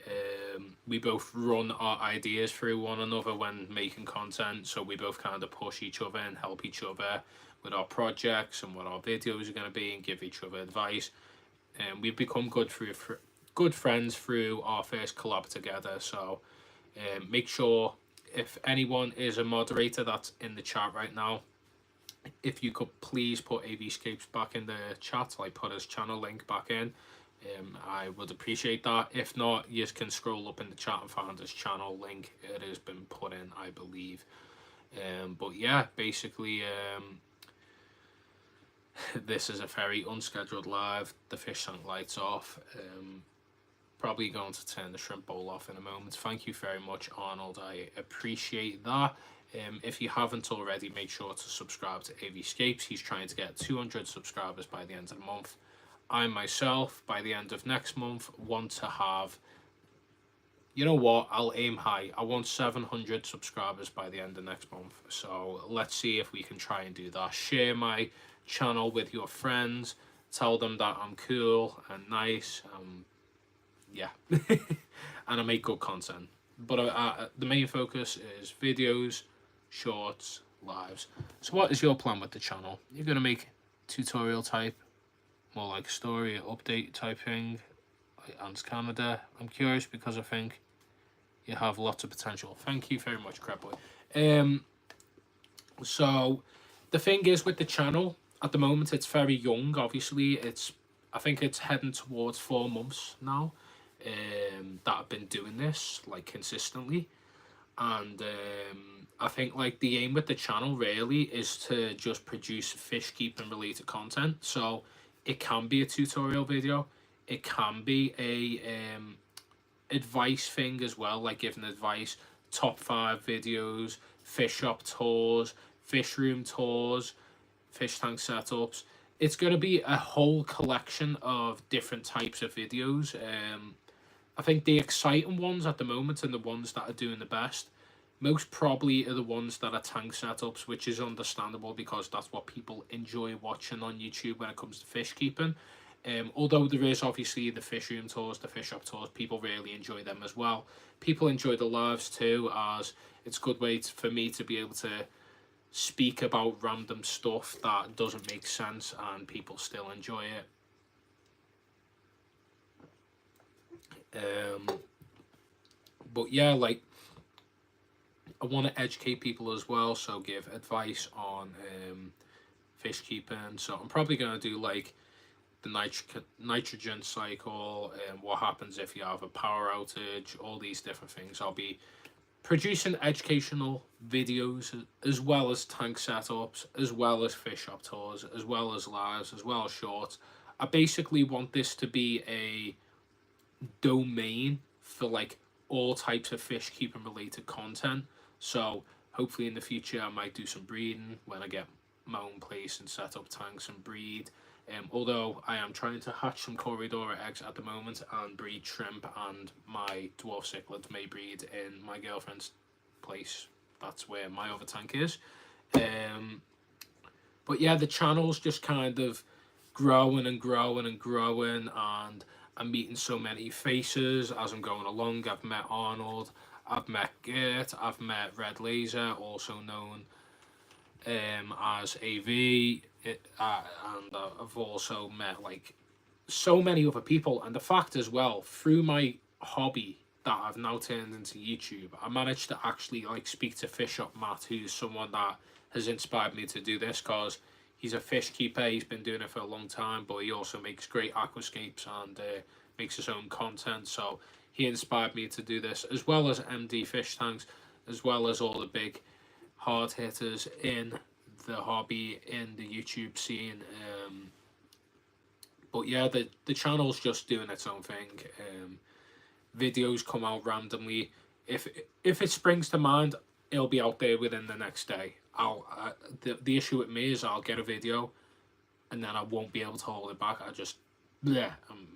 We both run our ideas through one another when making content, so we both kind of push each other and help each other with our projects and what our videos are going to be, and give each other advice. And we've become good friends through our first collab together. So make sure, if anyone is a moderator that's in the chat right now, if you could please put AVscapes back in the chat, like put his channel link back in, I would appreciate that. If not, you can scroll up in the chat and find his channel link. It has been put in, I believe. But yeah, basically, this is a very unscheduled live. The fish tank lights off. Probably going to turn the shrimp bowl off in a moment. Thank you very much, Arnold. I appreciate that. If you haven't already, make sure to subscribe to AVscapes. He's trying to get 200 subscribers by the end of the month. I myself, by the end of next month, want to have, you know what, I'll aim high. I want 700 subscribers by the end of next month. So let's see if we can try and do that. Share my channel with your friends. Tell them that I'm cool and nice. Yeah. And I make good content. But the main focus is videos, shorts, lives. So what is your plan with the channel? You're going to make tutorial type, more like story update type thing, like Ants Canada? I'm curious because I think you have lots of potential. Thank you very much, Crabboy. So the thing is with the channel, at the moment it's very young. Obviously, I think it's heading towards 4 months now that I've been doing this like consistently, and I think like the aim with the channel really is to just produce fish keeping related content. So it can be a tutorial video, it can be a advice thing as well, like giving advice, top 5 videos, fish shop tours, fish room tours, fish tank setups. It's going to be a whole collection of different types of videos. I think the exciting ones at the moment and the ones that are doing the best most probably are the ones that are tank setups, which is understandable because that's what people enjoy watching on YouTube when it comes to fish keeping. Although there is obviously the fish room tours, the fish shop tours, people really enjoy them as well. People enjoy the lives too, as it's a good way for me to be able to speak about random stuff that doesn't make sense and people still enjoy it. But yeah, like, I want to educate people as well, so give advice on fish keeping. So I'm probably going to do like the nitrogen cycle, and what happens if you have a power outage, all these different things. I'll be producing educational videos as well as tank setups, as well as fish shop tours, as well as lives, as well as shorts. I basically want this to be a domain for like all types of fish keeping related content. So hopefully in the future I might do some breeding when I get my own place and set up tanks and breed. Although I am trying to hatch some Corridora eggs at the moment and breed shrimp, and my dwarf cichlids may breed in my girlfriend's place. That's where my other tank is. But yeah, the channel's just kind of growing and growing and growing, and I'm meeting so many faces as I'm going along. I've met Arnold, I've met Gert, I've met Red Laser, also known as AV, and I've also met like so many other people. And the fact as well, through my hobby that I've now turned into YouTube, I managed to actually like speak to Fish Shop Matt, who's someone that has inspired me to do this, because he's a fish keeper. He's been doing it for a long time, but he also makes great aquascapes and makes his own content. So he inspired me to do this, as well as MD7FishTanks, as well as all the big hard hitters in the hobby, in the YouTube scene. But yeah, the channel's just doing its own thing. Videos come out randomly. If it springs to mind, it'll be out there within the next day. The issue with me is I'll get a video and then I won't be able to hold it back. I just, I'm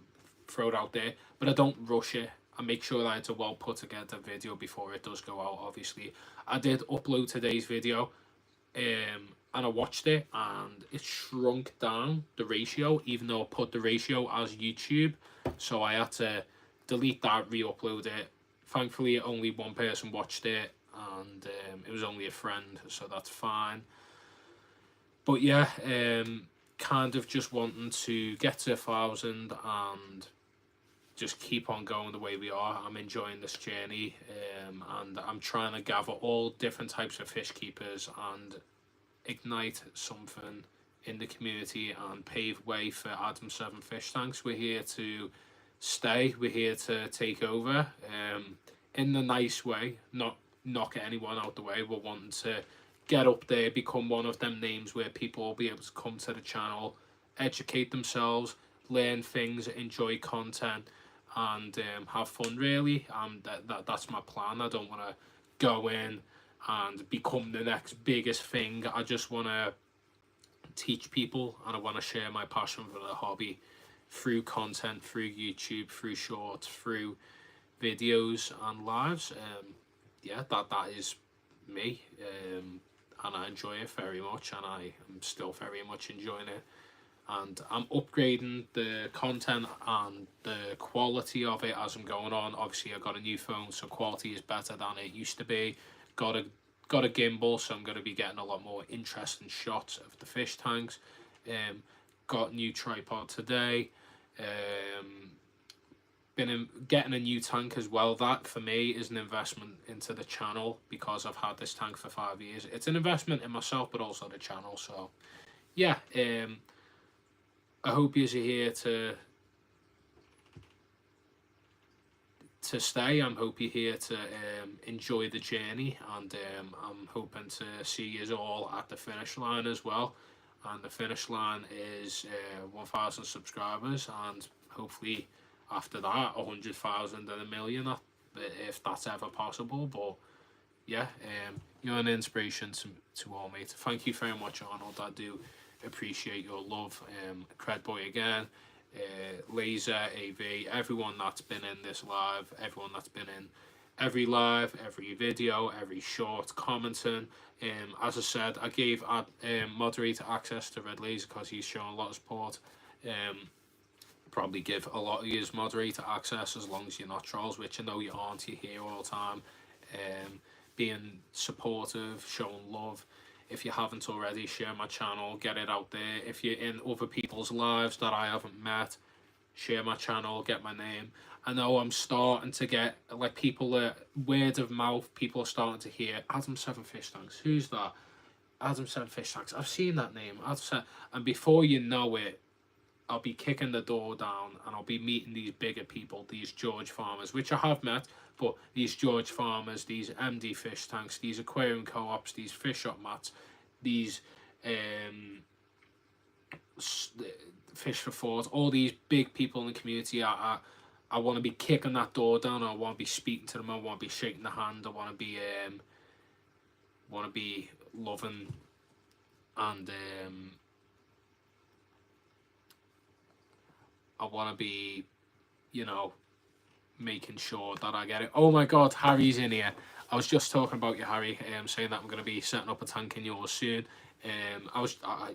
throw it out there, but I don't rush it. I make sure that it's a well put together video before it does go out. Obviously, I did upload today's video, and I watched it, and it shrunk down the ratio, even though I put the ratio as YouTube. So I had to delete that, re-upload it. Thankfully, only one person watched it, and it was only a friend, so that's fine. But yeah, kind of just wanting to get to 1,000 and just keep on going the way we are. I'm enjoying this journey, and I'm trying to gather all different types of fish keepers and ignite something in the community and pave way for Adam7FishTanks. We're here to stay, we're here to take over, in the nice way, not knock anyone out the way. We're wanting to get up there, become one of them names where people will be able to come to the channel, educate themselves, learn things, enjoy content, and have fun, really. That's my plan. I don't want to go in and become the next biggest thing. I just want to teach people, and I want to share my passion for the hobby through content, through YouTube, through shorts, through videos and lives. Yeah, that is me, and I enjoy it very much, and I am still very much enjoying it. And I'm upgrading the content and the quality of it as I'm going on. Obviously, I got a new phone, so quality is better than it used to be. Got a gimbal, so I'm going to be getting a lot more interesting shots of the fish tanks. Got a new tripod today. Getting a new tank as well. That for me is an investment into the channel, because I've had this tank for 5 years. It's an investment in myself, but also the channel. So yeah, I hope you're here to stay. I'm hope you're here to enjoy the journey, and I'm hoping to see you all at the finish line as well. And the finish line is 1,000 subscribers, and hopefully after that 100,000 and 1 million, if that's ever possible. But yeah, you're an inspiration to all, mate. Thank you very much, Arnold. I do appreciate your love. Cred Boy again, Laser, AV, everyone that's been in this live, everyone that's been in every live, every video, every short, commenting. As I said, I gave moderator access to Red Laser because he's shown a lot of support. Probably give a lot of you moderator access as long as you're not trolls, which I know you aren't. You're here all the time, being supportive, showing love. If you haven't already, share my channel, get it out there. If you're in other people's lives that I haven't met, share my channel, get my name. I know I'm starting to get, like, people, word of mouth, people are starting to hear, Adam7FishTanks, who's that? Adam7FishTanks, I've seen that name. And before you know it, I'll be kicking the door down, and I'll be meeting these bigger people, these George farmers, which I have met, but these George farmers, these MD fish tanks, these aquarium co-ops, these fish shop mats, these fish for thought, all these big people in the community. I want to be kicking that door down. I want to be speaking to them. I want to be shaking the hand. I want to be loving, and I want to be, you know, making sure that I get it. Oh my God, Harry's in here. I was just talking about you, Harry, saying that I'm going to be setting up a tank in yours soon.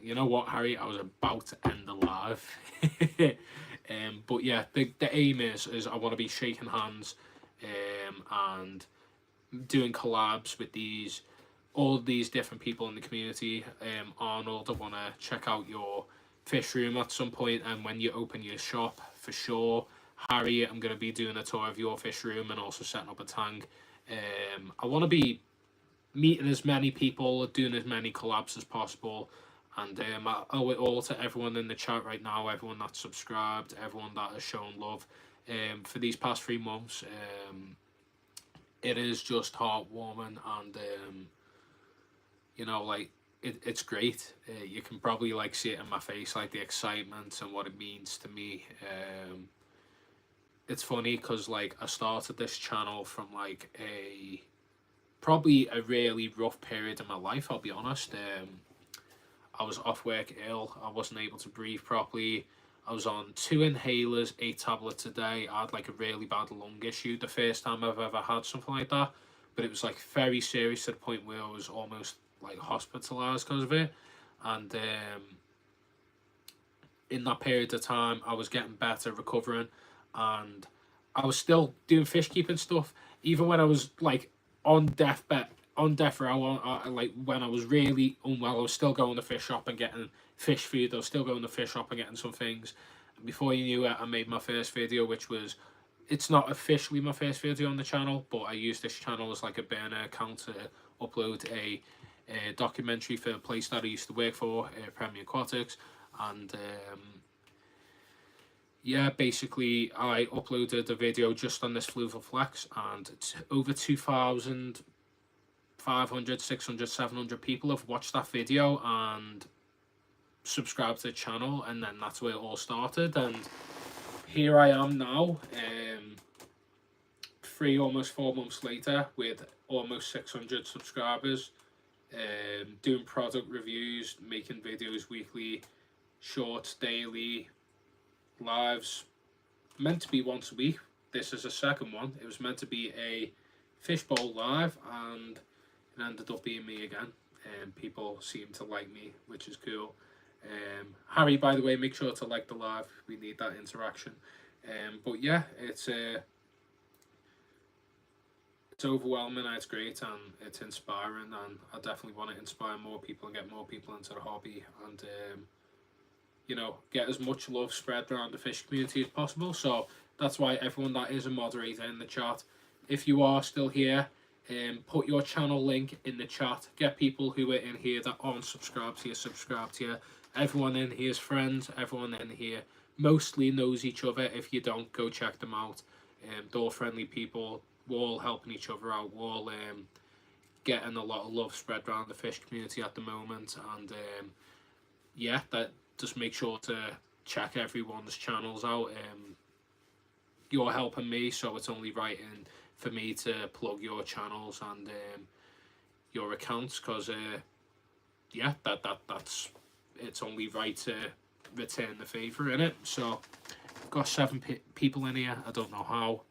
You know what, Harry, I was about to end the live. But yeah, the aim is I want to be shaking hands, and doing collabs with all these different people in the community. Arnold, I want to check out your fish room at some point, and when you open your shop, for sure. Harry, I'm going to be doing a tour of your fish room and also setting up a tank. I want to be meeting as many people, doing as many collabs as possible, and I owe it all to everyone in the chat right now, everyone that's subscribed, everyone that has shown love for these past 3 months. It is just heartwarming, and you know, like, it's great. You can probably, like, see it in my face, like, the excitement and what it means to me. It's funny because, like, I started this channel from, like, probably a really rough period in my life, I'll be honest. I was off work ill. I wasn't able to breathe properly. I was on 2 inhalers, 8 tablets a day. I had like a really bad lung issue the first time I've ever had something like that, but it was like very serious to the point where I was almost like hospitalized because of it. And in that period of time, I was getting better, recovering, and I was still doing fish keeping stuff, even when I was like on death row. Like when I was really unwell, I was still going to fish shop and getting fish food. I was still going to fish shop and getting some things. And before you knew it, I made my first video, which was, it's not officially my first video on the channel, but I used this channel as like a burner account to upload a documentary for a place that I used to work for, Premier Aquatics. And yeah, basically I uploaded a video just on this fluval flex, and it's over 2,500, 600, 700 people have watched that video and subscribed to the channel, and then that's where it all started. And here I am now, 3, almost 4 months later, with almost 600 subscribers, doing product reviews, making videos weekly, shorts daily, lives. Meant to be once a week. This is a second one. It was meant to be a fishbowl live, and it ended up being me again. People seem to like me, which is cool. Harry, by the way, make sure to like the live. We need that interaction. But yeah, it's overwhelming, and it's great, and it's inspiring, and I definitely want to inspire more people and get more people into the hobby, and you know, get as much love spread around the fish community as possible. So that's why everyone that is a moderator in the chat, if you are still here, put your channel link in the chat. Get people who are in here that aren't subscribed to you, subscribe to you. Everyone in here is friends. Everyone in here mostly knows each other. If you don't, go check them out. They're all friendly people. We're all helping each other out. We're all getting a lot of love spread around the fish community at the moment. And yeah, that just make sure to check everyone's channels out. You're helping me, so it's only right for me to plug your channels and your accounts, because yeah, that's it's only right to return the favor, innit? So I've got 7 people in here. I don't know how.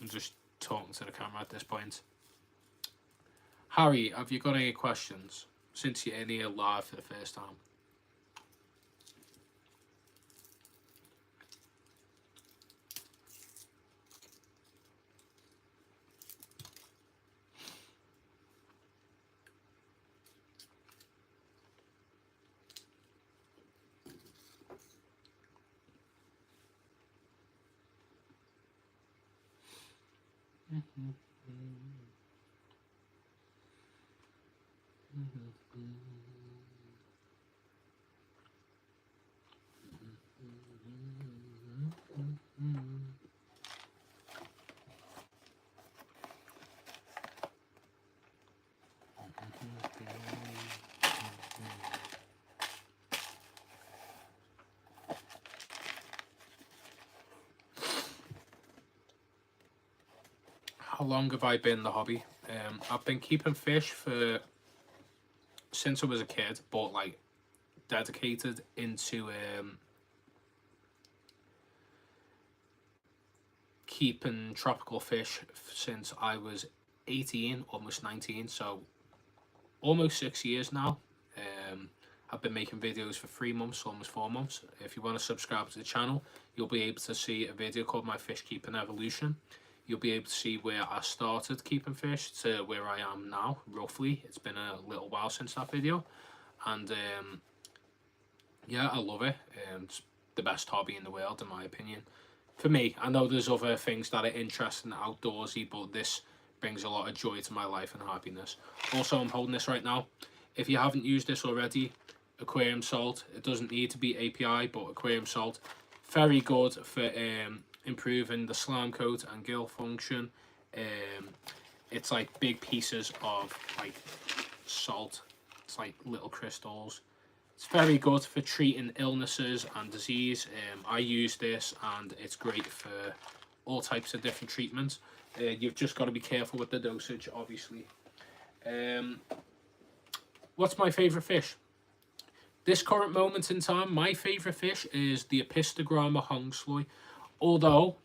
I'm just talking to the camera at this point. Harry, have you got any questions since you're in here live for the first time? How long have I been in the hobby? I've been keeping fish since I was a kid, but like dedicated into keeping tropical fish since I was 18, almost 19, so almost 6 years now. I've been making videos for 3 months, almost 4 months. If you want to subscribe to the channel, you'll be able to see a video called My Fish Keeping Evolution. You'll be able to see where I started keeping fish to where I am now, roughly. It's been a little while since that video. And yeah, I love it. It's the best hobby in the world, in my opinion. For me, I know there's other things that are interesting, outdoorsy, but this brings a lot of joy to my life and happiness. Also, I'm holding this right now. If you haven't used this already, aquarium salt. It doesn't need to be API, but aquarium salt. Very good for improving the slime coat and gill function. It's like big pieces of like salt. It's like little crystals. It's very good for treating illnesses and disease. I use this and it's great for all types of different treatments. You've just got to be careful with the dosage, obviously. What's my favourite fish? This current moment in time, my favourite fish is the Apistogramma hongsloy, although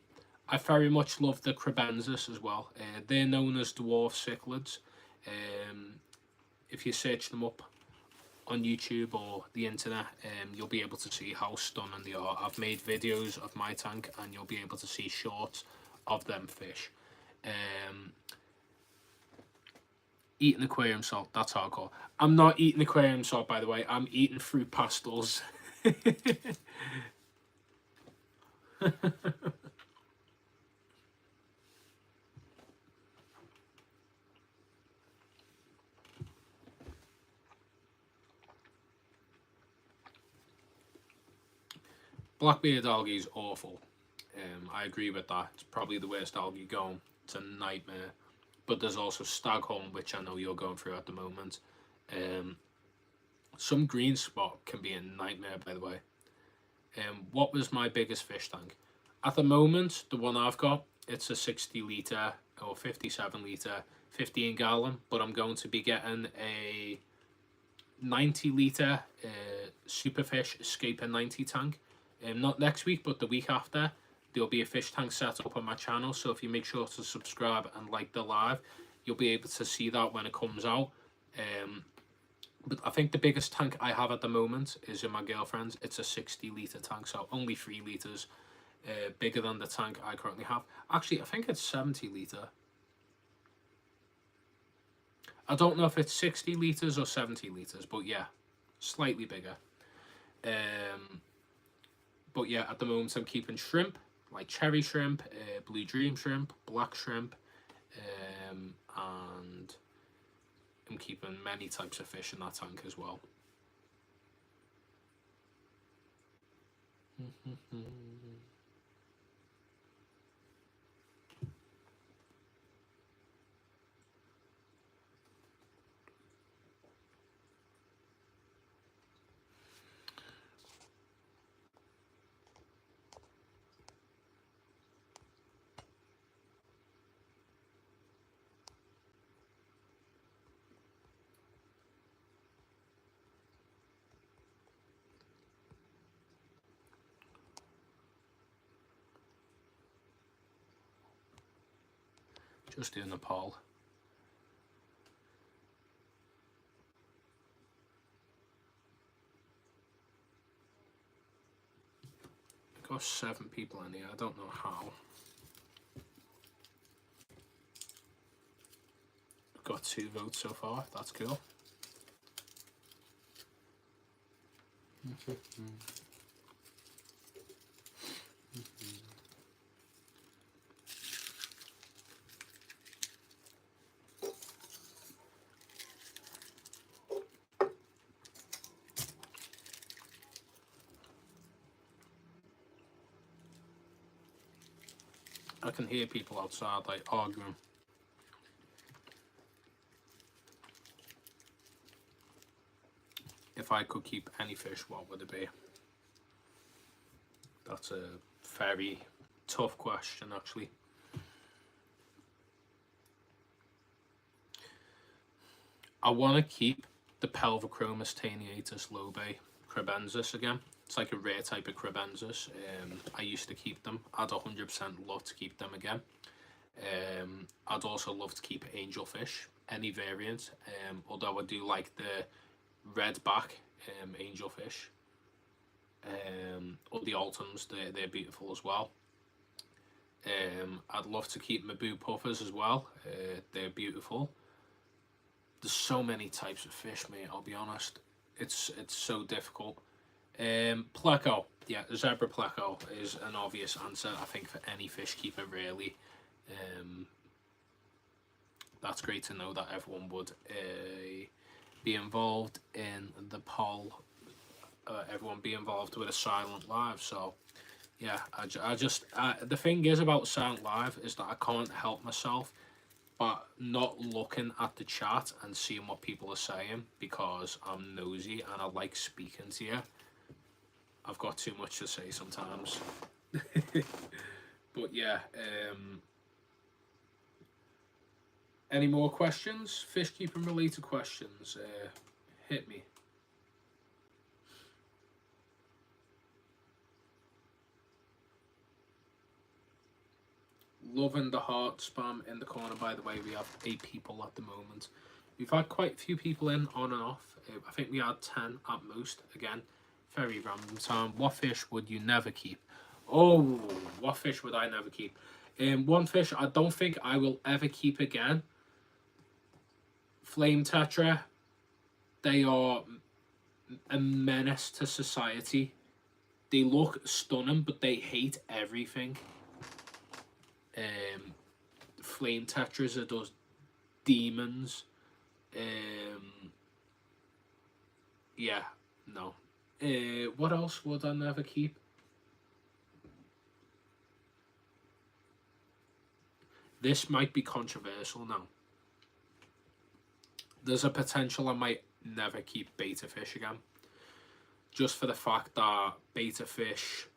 I very much love the crebensis as well. They're known as dwarf cichlids. If you search them up on YouTube or the internet, you'll be able to see how stunning they are. I've made videos of my tank and you'll be able to see shorts of them fish. Eating aquarium salt, that's hardcore. I'm not eating aquarium salt, by the way. I'm eating fruit pastels. Blackbeard algae is awful. I agree with that. It's probably the worst algae going. It's a nightmare. But there's also staghorn, which I know you're going through at the moment. Some green spot can be a nightmare, by the way. What was my biggest fish tank? At the moment, the one I've got, it's a 60 litre or 57 litre, 15 gallon, but I'm going to be getting a 90 litre Superfish Escaper 90 tank. Not next week, but the week after. There'll be a fish tank set up on my channel, so if you make sure to subscribe and like the live, you'll be able to see that when it comes out. But I think the biggest tank I have at the moment is in my girlfriend's. It's a 60 litre tank, so only 3 litres bigger than the tank I currently have. Actually, I think it's 70 litre. I don't know if it's 60 litres or 70 litres, but yeah, slightly bigger. But yeah, at the moment I'm keeping shrimp, like cherry shrimp, blue dream shrimp, black shrimp, and I'm keeping many types of fish in that tank as well. Just doing the poll. I've got 7 people in here, I don't know how. I've got 2 votes so far, that's cool. I can hear people outside like arguing. If I could keep any fish, what would it be? That's a very tough question, actually. I want to keep the Pelvochromis taeniatus lobae crebensis again. It's like a rare type of crebensis. I used to keep them. I'd 100% love to keep them again. I'd also love to keep angelfish, any variant. Although I do like the red back angelfish. Or the Altums, they're beautiful as well. I'd love to keep Mabu puffers as well. They're beautiful. There's so many types of fish, mate, I'll be honest. It's so difficult. Pleco, yeah, zebra pleco is an obvious answer, I think, for any fish keeper, really. That's great to know that everyone would be involved in the poll. Everyone be involved with a silent live. So yeah, I just the thing is about silent live is that I can't help myself but not looking at the chat and seeing what people are saying, because I'm nosy and I like speaking to you. I've got too much to say sometimes. But yeah, any more questions? Fish keeping related questions? Hit me. loving the heart spam in the corner. By the way, we have 8 people at the moment. We've had quite a few people in on and off. I think we had 10 at most. Again, very random time. What fish would you never keep? Oh, what fish would I never keep? One fish I don't think I will ever keep again. Flame tetra. They are a menace to society. They look stunning, but they hate everything. Flame tetras are those demons. Yeah, no. What else would I never keep? This might be controversial now. There's a potential I might never keep beta fish again. Just for the fact that beta fish,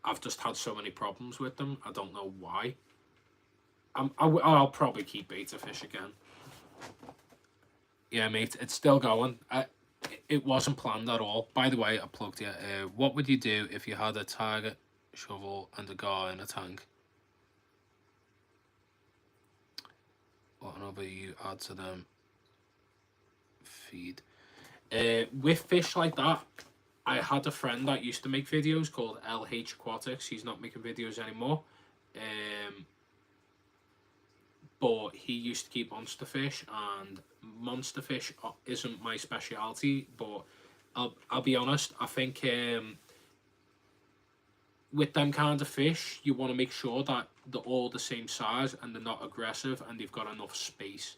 I've just had so many problems with them. I don't know why. I'll probably keep beta fish again. Yeah, mate, it's still going. It wasn't planned at all. By the way, I plugged it. What would you do if you had a target, shovel, and a gar in a tank? Whatever you add to them, feed. With fish like that, I had a friend that used to make videos called LH Aquatics. He's not making videos anymore. But he used to keep monster fish, and monster fish isn't my speciality. But I'll be honest, I think with them kind of fish, you want to make sure that they're all the same size and they're not aggressive and they've got enough space.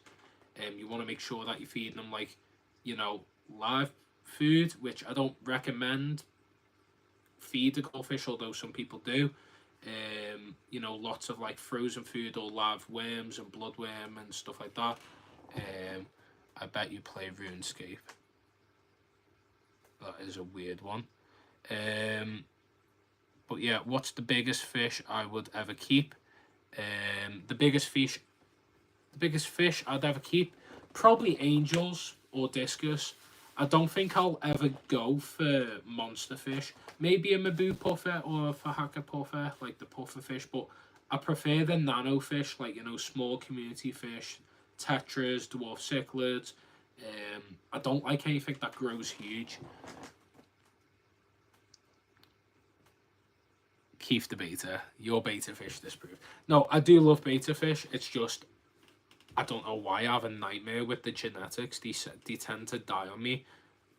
You want to make sure that you're feeding them, like, you know, live food, which I don't recommend feed the goldfish, although some people do. You know, lots of like frozen food or live worms and bloodworm and stuff like that. I bet you play RuneScape. That is a weird one. But yeah, what's the biggest fish I would ever keep? The biggest fish I'd ever keep, probably angels or discus. I don't think I'll ever go for monster fish. Maybe a Mabu puffer or a Fahaka puffer, like the puffer fish, but I prefer the nano fish, like, you know, small community fish, tetras, dwarf cichlids. I don't like anything that grows huge. Keith the beta. Your beta fish disproof. No, I do love beta fish. It's just, I don't know why I have a nightmare with the genetics. They tend to die on me.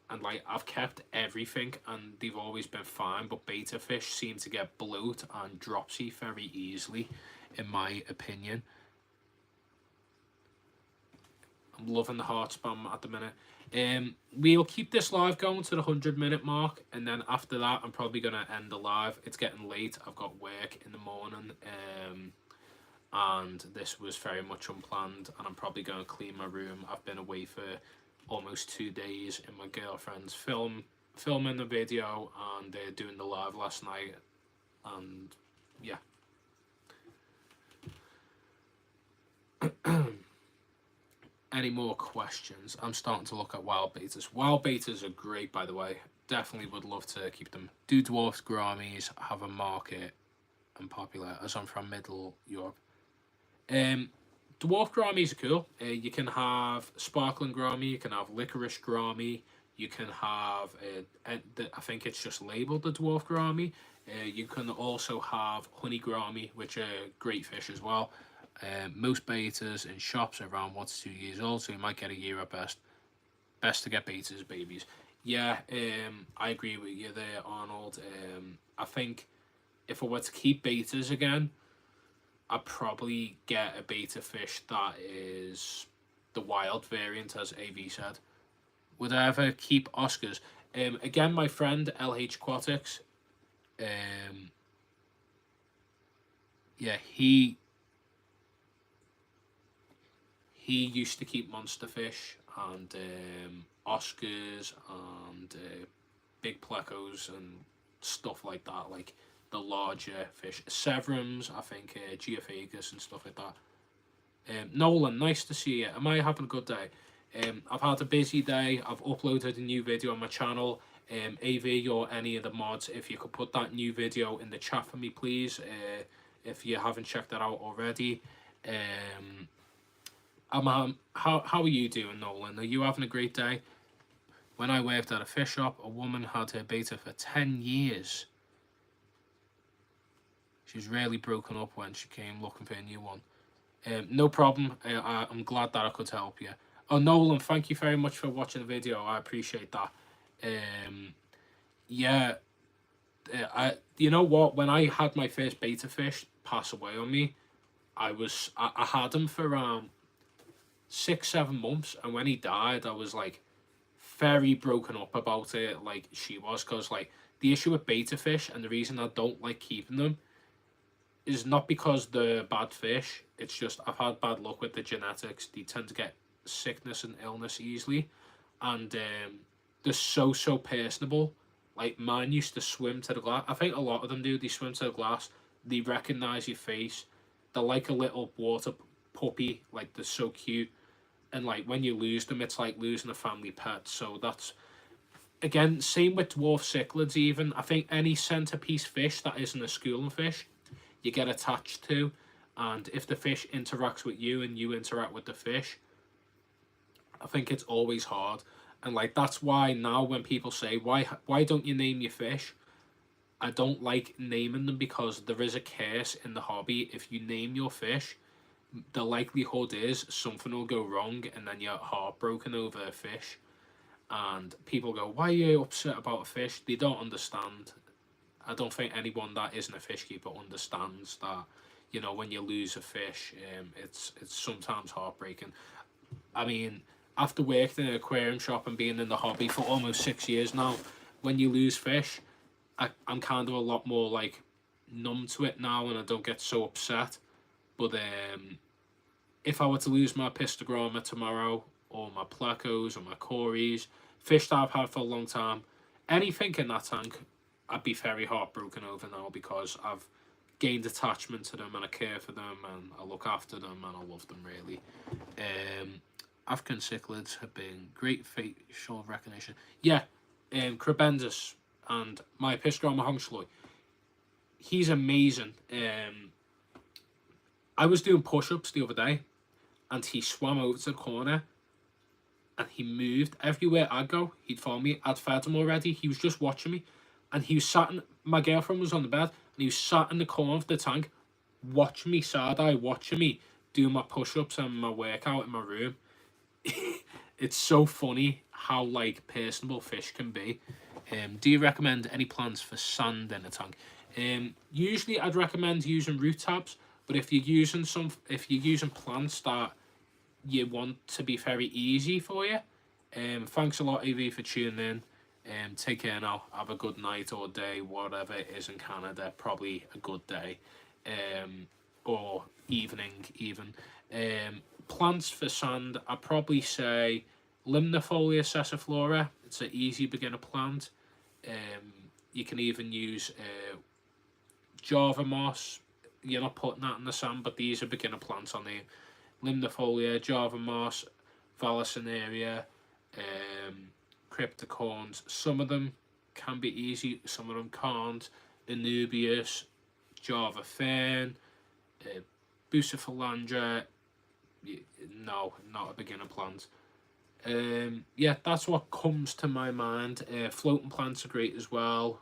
And like, I've kept everything and they've always been fine. But beta fish seem to get bloat and dropsy very easily, in my opinion. I'm loving the heart spam at the minute. We'll keep this live going to the 100-minute mark, and then after that I'm probably gonna end the live. It's getting late, I've got work in the morning, and this was very much unplanned, and I'm probably going to clean my room. I've been away for almost 2 days in my girlfriend's filming the video and doing the live last night, and yeah. Any more questions? I'm starting to look at wild betas. Wild betas are great, by the way. Definitely would love to keep them. Do dwarfs, Grammies have a market and popular, as I'm from Middle Europe? Dwarf Grammies are cool. You can have sparkling Grammy, you can have licorice Grammy, you can have, I think it's just labelled the dwarf Grammy. You can also have honey Grammy, which are great fish as well. Most betas in shops are around 1 to 2 years old, so you might get a year at best. Best to get betas babies. Yeah, I agree with you there, Arnold. I think if I were to keep betas again, I'd probably get a beta fish that is the wild variant, as AV said. Would I ever keep Oscars? Again, my friend LH Aquatics, yeah, he used to keep monster fish and Oscars and big plecos and stuff like that, like the larger fish, Severums, I think, Geophagus and stuff like that. Nolan, nice to see you. Am I having a good day? I've had a busy day. I've uploaded a new video on my channel. AV or any of the mods, if you could put that new video in the chat for me, please. if you haven't checked that out already. How are you doing, Nolan? Are you having a great day? When I worked at a fish shop, a woman had her beta for 10 years. She was really broken up when she came looking for a new one. No problem. I'm glad that I could help you. Oh, Nolan, thank you very much for watching the video. I appreciate that. Yeah, you know what? When I had my first beta fish pass away on me, I had him for 6-7 months, and when he died, I was like very broken up about it, like she was, because like the issue with beta fish and the reason I don't like keeping them is not because they're bad fish. It's just I've had bad luck with the genetics. They tend to get sickness and illness easily, and they're so personable. Like mine used to swim to the glass. I think a lot of them do. They swim to the glass. They recognize your face. They're like a little water puppy. Like they're so cute. And like when you lose them, it's like losing a family pet. So that's, again, same with dwarf cichlids even. I think any centerpiece fish that isn't a schooling fish, you get attached to. And if the fish interacts with you and you interact with the fish, I think it's always hard. And like that's why now when people say, why don't you name your fish? I don't like naming them, because there is a curse in the hobby. If you name your fish, the likelihood is something will go wrong and then you're heartbroken over a fish. And people go, why are you upset about a fish? They don't understand. I don't think anyone that isn't a fish keeper understands that, you know, when you lose a fish, it's sometimes heartbreaking. I mean, after working in an aquarium shop and being in the hobby for almost 6 years now, when you lose fish, I'm kind of a lot more like numb to it now, and I don't get so upset. But if I were to lose my pistogramma tomorrow, or my plecos, or my cories, fish that I've had for a long time, anything in that tank, I'd be very heartbroken over now, because I've gained attachment to them and I care for them and I look after them and I love them really. African cichlids have been great facial recognition. Yeah, Crabendus and my pistogramma Hongshloy, he's amazing. I was doing push-ups the other day and he swam over to the corner and he moved. Everywhere I'd go, he'd follow me. I'd fed him already. He was just watching me. And he was sat in, my girlfriend was on the bed, and he was sat in the corner of the tank, watching me, side-eye, watching me do my push-ups and my workout in my room. It's so funny how, like, personable fish can be. Do you recommend any plants for sand in a tank? Usually I'd recommend using root tabs, but if you're using plants that you want to be very easy for you, thanks a lot, AV, for tuning in. Take care now. Have a good night or day, whatever it is in Canada. Probably a good day, or evening even. Plants for sand, I'd probably say Limnifolia sessiflora. It's an easy beginner plant. You can even use Java moss. You're not putting that in the sand, but these are beginner plants on there. Limnifolia, Java moss, Vallisneria, Cryptocorns. Some of them can be easy, some of them can't. Anubius, Java fern, Bucephalandra. No, not a beginner plant. Yeah, that's what comes to my mind. Floating plants are great as well.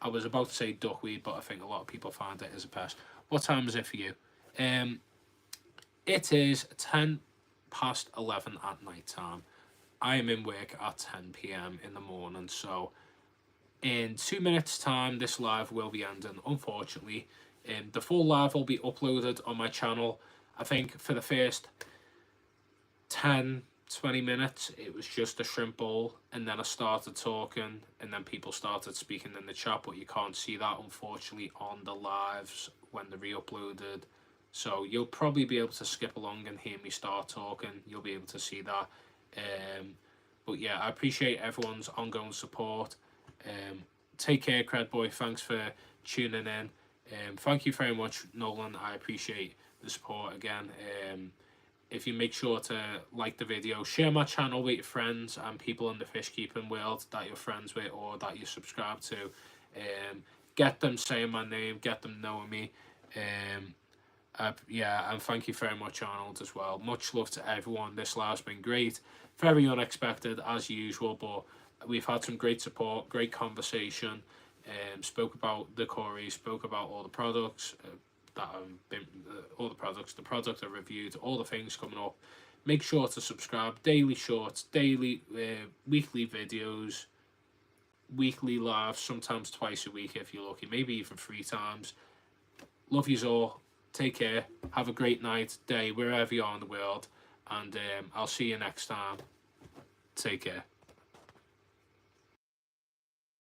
I was about to say duckweed, but I think a lot of people find it as a pest. What time is it for you? It is 11:10 at night time. I am in work at 10 p.m. in the morning, so in 2 minutes time this live will be ending, unfortunately. The full live will be uploaded on my channel. I think for the first 10-20 minutes it was just a shrimp bowl, and then I started talking and then people started speaking in the chat, but you can't see that unfortunately on the lives when they're re-uploaded. So you'll probably be able to skip along and hear me start talking. You'll be able to see that. But yeah, I appreciate everyone's ongoing support. Take care, Cred Boy. Thanks for tuning in. Thank you very much, Nolan. I appreciate the support again. If you make sure to like the video, share my channel with your friends and people in the fish keeping world that you're friends with or that you subscribe to. get them saying my name, get them knowing me. Yeah, and thank you very much, Arnold, as well. Much love to everyone. This live's been great. Very unexpected, as usual, but we've had some great support, great conversation. Spoke about the Corey, spoke about all the products that have been, all the products, the product I reviewed, all the things coming up. Make sure to subscribe. Daily shorts, daily, weekly videos, weekly lives, sometimes twice a week if you're lucky, maybe even 3 times. Love yous all. Take care. Have a great night, day, wherever you are in the world. And I'll see you next time. Take care.